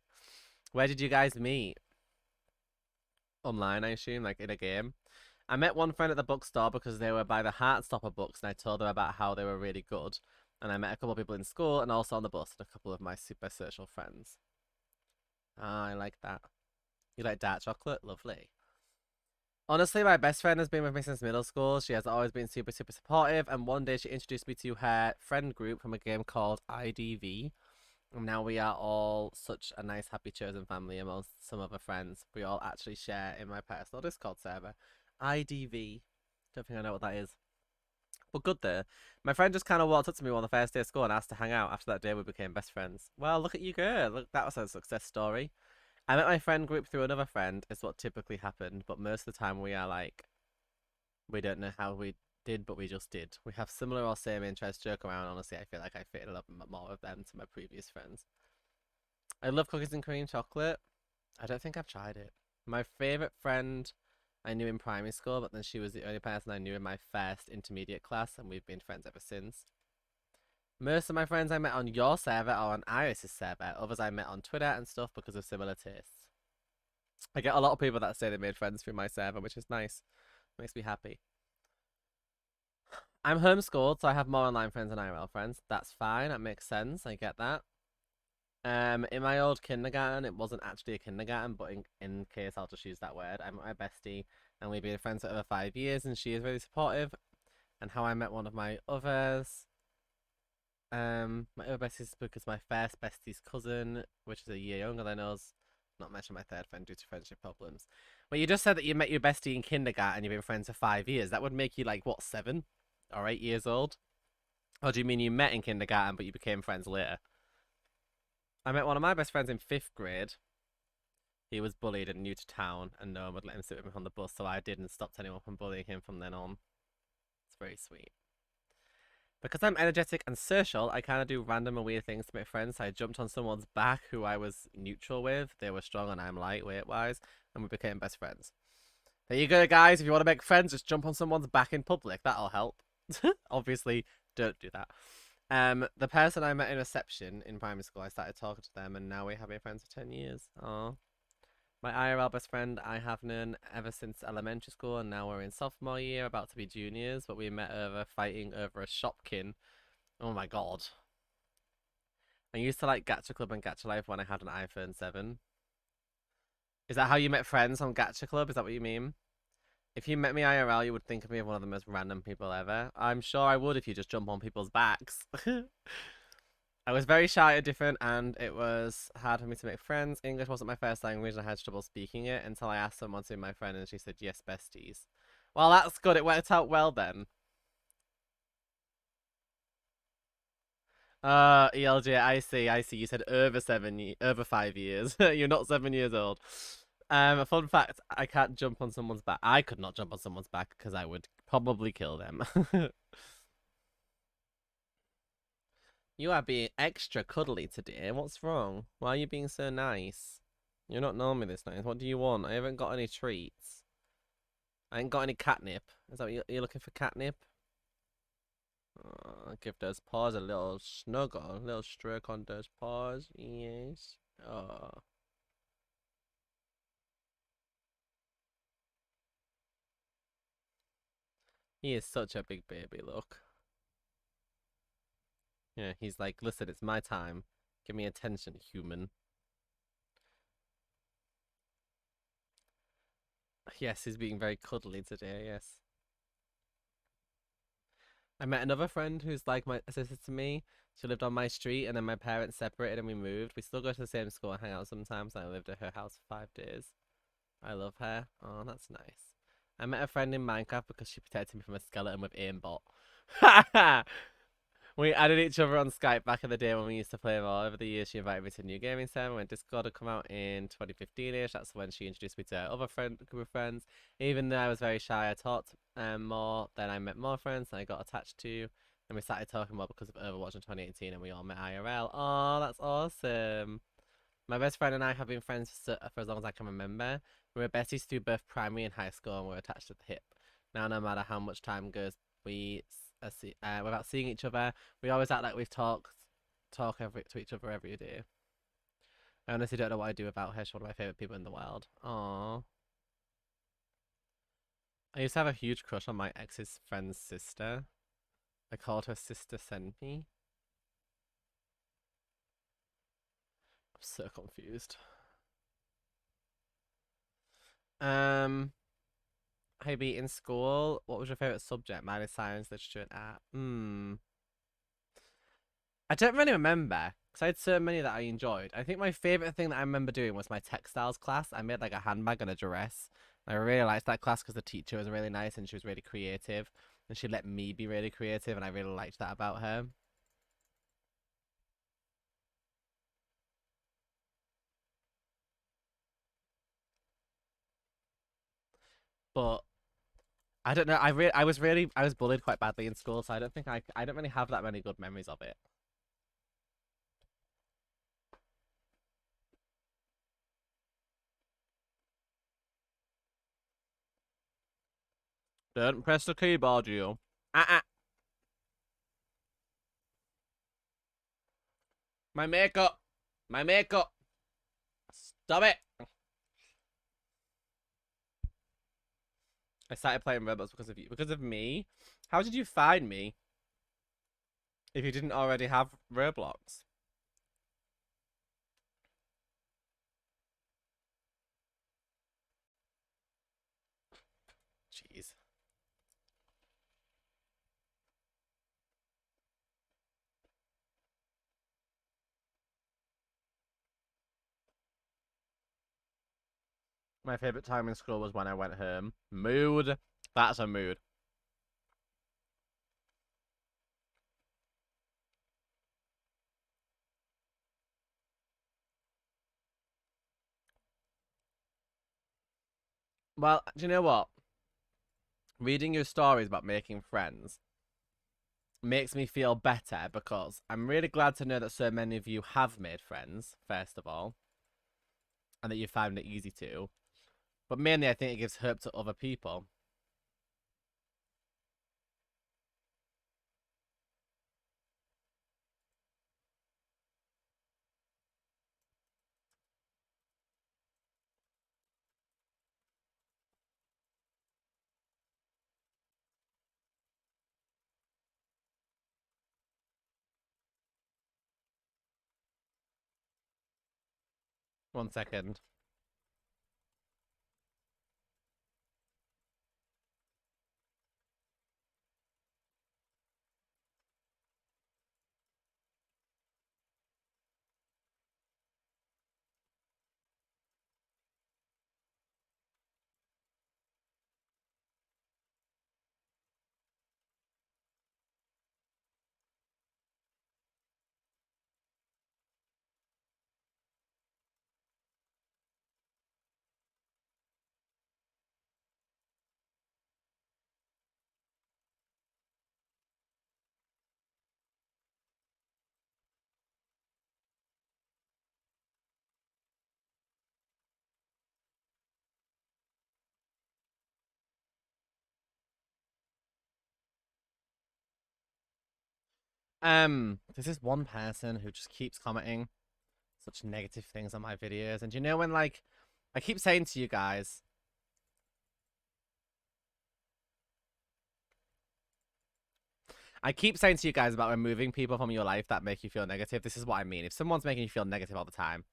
Where did you guys meet? Online, I assume, like in a game. I met one friend at the bookstore because they were by the Heartstopper books, and I told them about how they were really good. And I met a couple of people in school and also on the bus and a couple of my super social friends. Ah, I like that. You like dark chocolate? Lovely. Honestly, my best friend has been with me since middle school. She has always been super, super supportive. And one day she introduced me to her friend group from a game called IDV. And now we are all such a nice, happy, chosen family amongst some other friends. We all actually share in my personal Discord server. IDV. Don't think I know what that is. But good there. My friend just kind of walked up to me on the first day of school and asked to hang out. After that day, we became best friends. Well, look at you go. Look, that was a success story. I met my friend group through another friend, is what typically happened. But most of the time, we are like, we don't know how we did, but we just did. We have similar or same interests, joke around. Honestly, I feel like I fit a lot more of them to my previous friends. I love cookies and cream chocolate. I don't think I've tried it. My favorite friend I knew in primary school, but then she was the only person I knew in my first intermediate class, and we've been friends ever since. Most of my friends I met on your server or on Iris's server. Others I met on Twitter and stuff because of similar tastes. I get a lot of people that say they made friends through my server, which is nice. Makes me happy. I'm homeschooled, so I have more online friends than IRL friends. That's fine. That makes sense. I get that. In my old kindergarten, it wasn't actually a kindergarten, but in case I'll just use that word. I met my bestie, and we've been friends for over 5 years, and she is really supportive. And how I met one of my others. My other bestie is because my first bestie's cousin, which is a year younger than us, not mention my third friend due to friendship problems. Well, you just said that you met your bestie in kindergarten, you've been friends for 5 years. That would make you like what, 7 or 8 years old? Or do you mean you met in kindergarten but you became friends later? I met one of my best friends in 5th grade. He was bullied and new to town, and no one would let him sit with me on the bus, so I did and stopped anyone from bullying him from then on. It's very sweet. Because I'm energetic and social, I kind of do random and weird things to make friends. So I jumped on someone's back who I was neutral with. They were strong and I'm light weight-wise, and we became best friends. There you go, guys. If you want to make friends, just jump on someone's back in public. That'll help. Obviously, don't do that. The person I met in reception in primary school, I started talking to them, and now we have been friends for 10 years. Aww. My IRL best friend I have known ever since elementary school, and now we're in sophomore year, about to be juniors, but we met over fighting over a Shopkin. Oh my god. I used to like Gacha Club and Gacha Life when I had an iPhone 7. Is that how you met friends on Gacha Club? Is that what you mean? If you met me IRL, you would think of me as one of the most random people ever. I'm sure I would if you just jump on people's backs. I was very shy and different, and it was hard for me to make friends. English wasn't my first language, and I had trouble speaking it until I asked someone to be my friend, and she said, yes, besties. Well, that's good. It worked out well then. ELJ, I see. You said over 5 years. You're not 7 years old. A fun fact: I can't jump on someone's back. I could not jump on someone's back because I would probably kill them. You are being extra cuddly today. What's wrong? Why are you being so nice? You're not normally this nice. What do you want? I haven't got any treats. I ain't got any catnip. Is that what you're looking for, catnip? Give those paws a little snuggle, a little stroke on those paws. Yes. Oh. He is such a big baby, look. Yeah, he's like, listen, it's my time. Give me attention, human. Yes, he's being very cuddly today, yes. I met another friend who's like my sister to me. She lived on my street, and then my parents separated and we moved. We still go to the same school and hang out sometimes. I lived at her house for 5 days. I love her. Oh, that's nice. I met a friend in Minecraft because she protected me from a skeleton with aimbot. We added each other on Skype back in the day when we used to play more. Over the years, she invited me to a new gaming server when Discord had come out in 2015-ish. That's when she introduced me to her other group of friends. Even though I was very shy, I talked more. Then I met more friends and I got attached to. And we started talking more because of Overwatch in 2018 and we all met IRL. Oh, that's awesome. My best friend and I have been friends for as long as I can remember. We were besties through both primary and high school and we were attached at the hip. Now, no matter how much time goes, without seeing each other, we always act like we've talk to each other every day. I honestly don't know what I'd do without her. She's one of my favorite people in the world. Aww. I used to have a huge crush on my ex's friend's sister. I called her Sister Senpi. so confused. Hey, be in school. What was your favorite subject? Mine is science, literature, and art. I don't really remember because I had so many that I enjoyed. I think my favorite thing that I remember doing was my textiles class. I made like a handbag and a dress. I really liked that class because the teacher was really nice and she was really creative, and she let me be really creative, and I really liked that about her. But I don't know. I was bullied quite badly in school, so I don't think I don't really have that many good memories of it. Don't press the keyboard, you. Ah. My makeup. My makeup. Stop it. I started playing Roblox because of you. Because of me? How did you find me if you didn't already have Roblox? Jeez. My favorite time in school was when I went home. Mood. That's a mood. Well, do you know what? Reading your stories about making friends makes me feel better because I'm really glad to know that so many of you have made friends, first of all, and that you found it easy to. But mainly, I think it gives hope to other people. 1 second. There's this one person who just keeps commenting such negative things on my videos, and you know when like I keep saying to you guys, I keep saying to you guys about removing people from your life that make you feel negative. This is what I mean. If someone's making you feel negative all the time,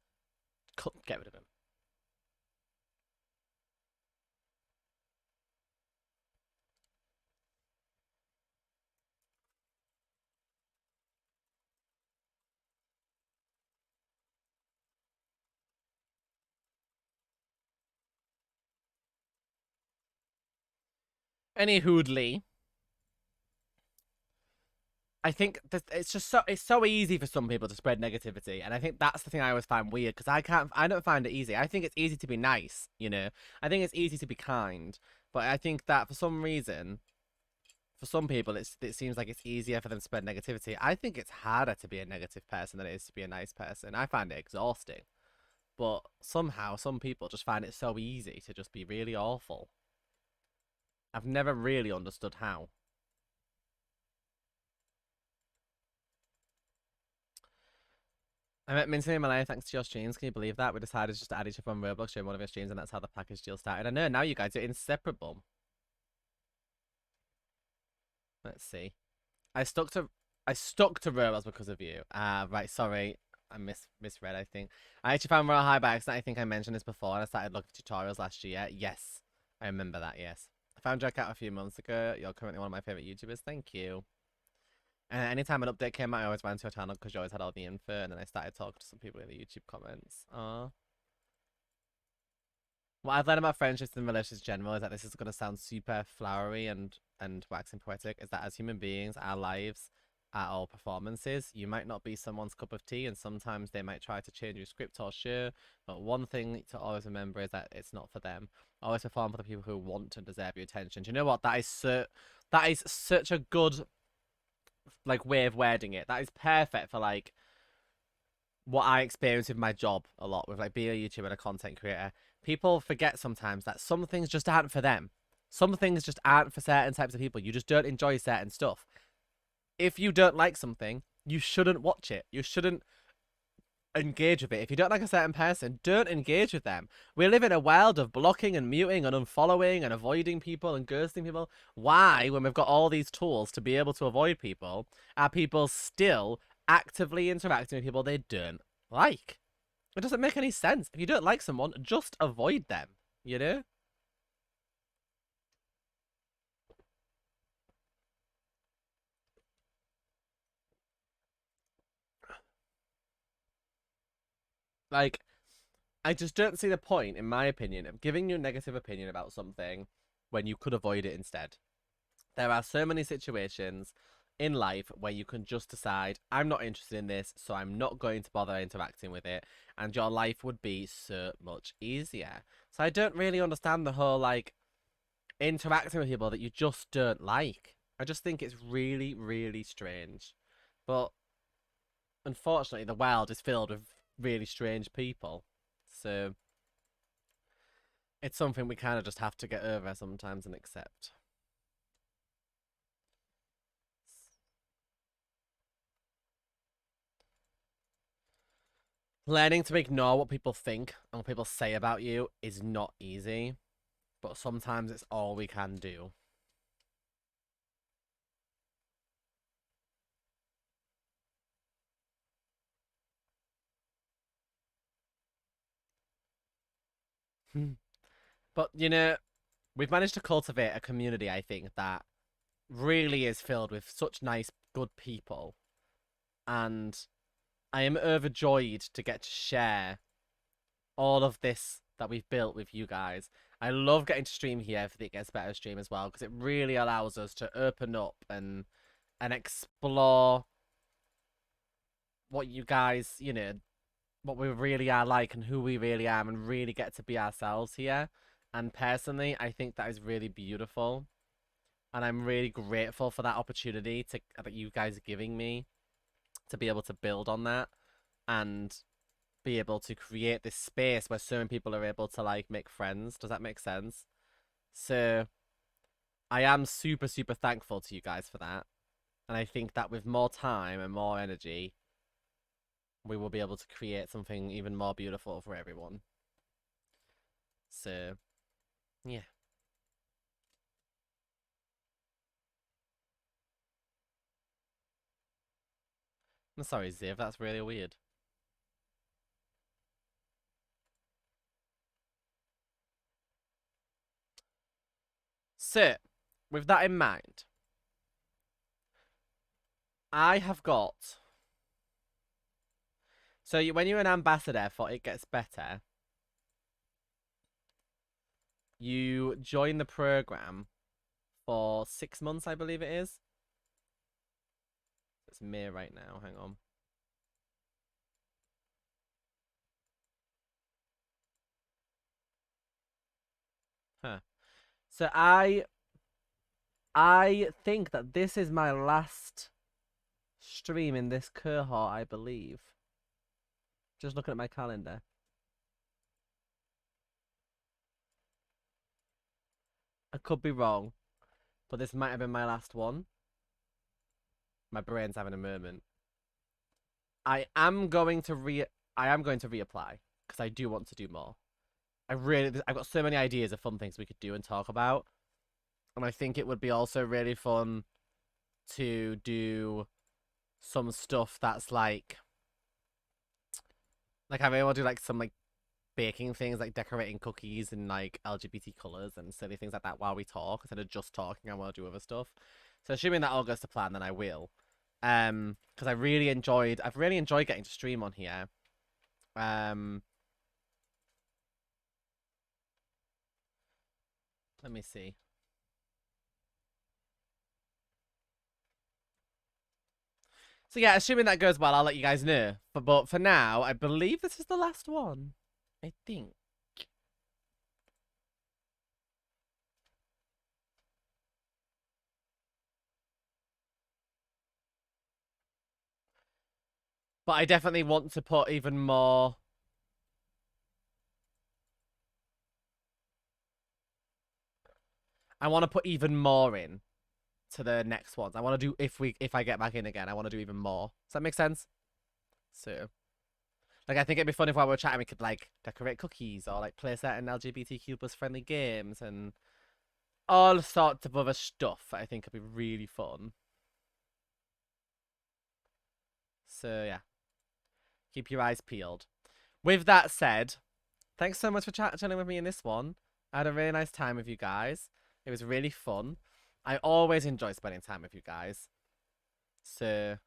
get rid of them. 'Lee, I think that it's so easy for some people to spread negativity, and I think that's the thing I always find weird because I don't find it easy. I think it's easy to be nice, you know. I think it's easy to be kind, but I think that for some reason, for some people, it seems like it's easier for them to spread negativity. I think it's harder to be a negative person than it is to be a nice person. I find it exhausting, but somehow some people just find it so easy to just be really awful. I've never really understood how. I met Minty in Malaya thanks to your streams. Can you believe that? We decided just to add each other on Roblox during one of your streams, and that's how the package deal started. I know, now you guys are inseparable. Let's see. I stuck to Roblox because of you. Right, sorry. I misread, I think. I actually found Royal High by accident. I think I mentioned this before, and I started looking at tutorials last year. Yes, I remember that, yes. I found your account a few months ago. You're currently one of my favourite YouTubers. Thank you. And anytime an update came out, I always went to your channel because you always had all the info, and then I started talking to some people in the YouTube comments. Aww. What I've learned about friendships and relationships in general is that this is going to sound super flowery and waxing poetic, is that as human beings, our lives are all performances. You might not be someone's cup of tea, and sometimes they might try to change your script or show, but one thing to always remember is that it's not for them. Always perform for the people who want and deserve your attention. Do you know what? That is such a good like way of wording it. That is perfect for like what I experience with my job a lot with like being a YouTuber and a content creator. People forget sometimes that some things just aren't for them. Some things just aren't for certain types of people. You just don't enjoy certain stuff. If you don't like something, you shouldn't watch it. You shouldn't engage with it. If you don't like a certain person, don't engage with them. We live in a world of blocking and muting and unfollowing and avoiding people and ghosting people. Why, when we've got all these tools to be able to avoid people, are people still actively interacting with people they don't like? It doesn't make any sense. If you don't like someone, just avoid them, you know? Like, I just don't see the point, in my opinion, of giving you a negative opinion about something when you could avoid it instead. There are so many situations in life where you can just decide, I'm not interested in this, so I'm not going to bother interacting with it, and your life would be so much easier. So I don't really understand the whole, like, interacting with people that you just don't like. I just think it's really, really strange. But unfortunately, the world is filled with really strange people. So it's something we kind of just have to get over sometimes and accept. Learning to ignore what people think and what people say about you is not easy, but sometimes it's all we can do. But, you know, we've managed to cultivate a community, I think, that really is filled with such nice, good people. And I am overjoyed to get to share all of this that we've built with you guys. I love getting to stream here for the It Gets Better stream as well, because it really allows us to open up and explore what you guys, you know, what we really are like and who we really are, and really get to be ourselves here. And personally, I think that is really beautiful. And I'm really grateful for that opportunity that you guys are giving me to be able to build on that and be able to create this space where certain people are able to like make friends. Does that make sense? So I am super, super thankful to you guys for that. And I think that with more time and more energy, we will be able to create something even more beautiful for everyone. So, yeah. I'm sorry, Ziv, that's really weird. So, with that in mind, I have got. So, when you're an ambassador for It Gets Better, you join the program for 6 months, I believe it is. It's May right now. Hang on. Huh. So I think that this is my last stream in this cohort, I believe. Just looking at my calendar. I could be wrong, but this might have been my last one. My brain's having a moment. I am going to reapply because I do want to do more. I've got so many ideas of fun things we could do and talk about. And I think it would be also really fun to do some stuff that's like Like I really want to do like some like baking things, like decorating cookies in like LGBT colors and silly things like that while we talk instead of just talking. I want to do other stuff. So assuming that all goes to plan, then I will. Because I've really enjoyed getting to stream on here. Um, let me see. So yeah, assuming that goes well, I'll let you guys know. But for now, I believe this is the last one. I think. But I definitely want to put even more. I want to put even more in to the next ones. I want to do if I get back in again, I want to do even more. Does that make sense? So, like, I think it'd be fun if while we're chatting, we could like decorate cookies or like play certain LGBTQ plus friendly games and all sorts of other stuff. I think would be really fun. So yeah, keep your eyes peeled. With that said, thanks so much for chatting with me in this one. I had a really nice time with you guys. It was really fun. I always enjoy spending time with you guys. So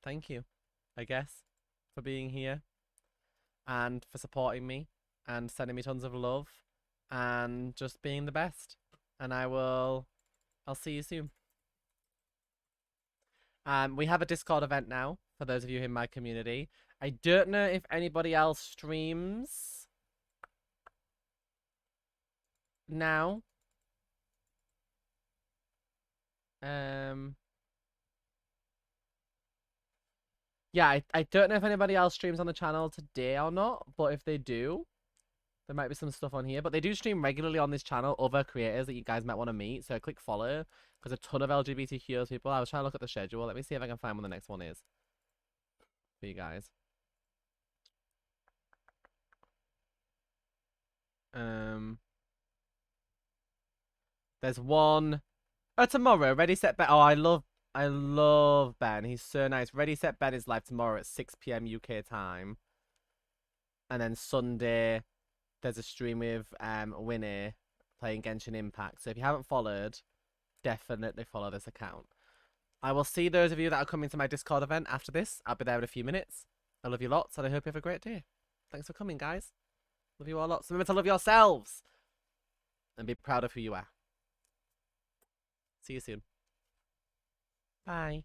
thank you, I guess, for being here and for supporting me and sending me tons of love and just being the best. And I'll see you soon. We have a Discord event now for those of you in my community. I don't know if anybody else streams now. Um, yeah, I don't know if anybody else streams on the channel today or not, but if they do, there might be some stuff on here. But they do stream regularly on this channel, other creators that you guys might want to meet. So click follow, because a ton of LGBTQ people. I was trying to look at the schedule. Let me see if I can find when the next one is for you guys. There's one. Oh, tomorrow. Ready, set, bet. Oh, I love Ben. He's so nice. Ready, set, bet is live tomorrow at 6 p.m. UK time. And then Sunday, there's a stream with Winnie playing Genshin Impact. So if you haven't followed, definitely follow this account. I will see those of you that are coming to my Discord event after this. I'll be there in a few minutes. I love you lots, and I hope you have a great day. Thanks for coming, guys. Love you all lots. Remember to love yourselves and be proud of who you are. See you soon. Bye.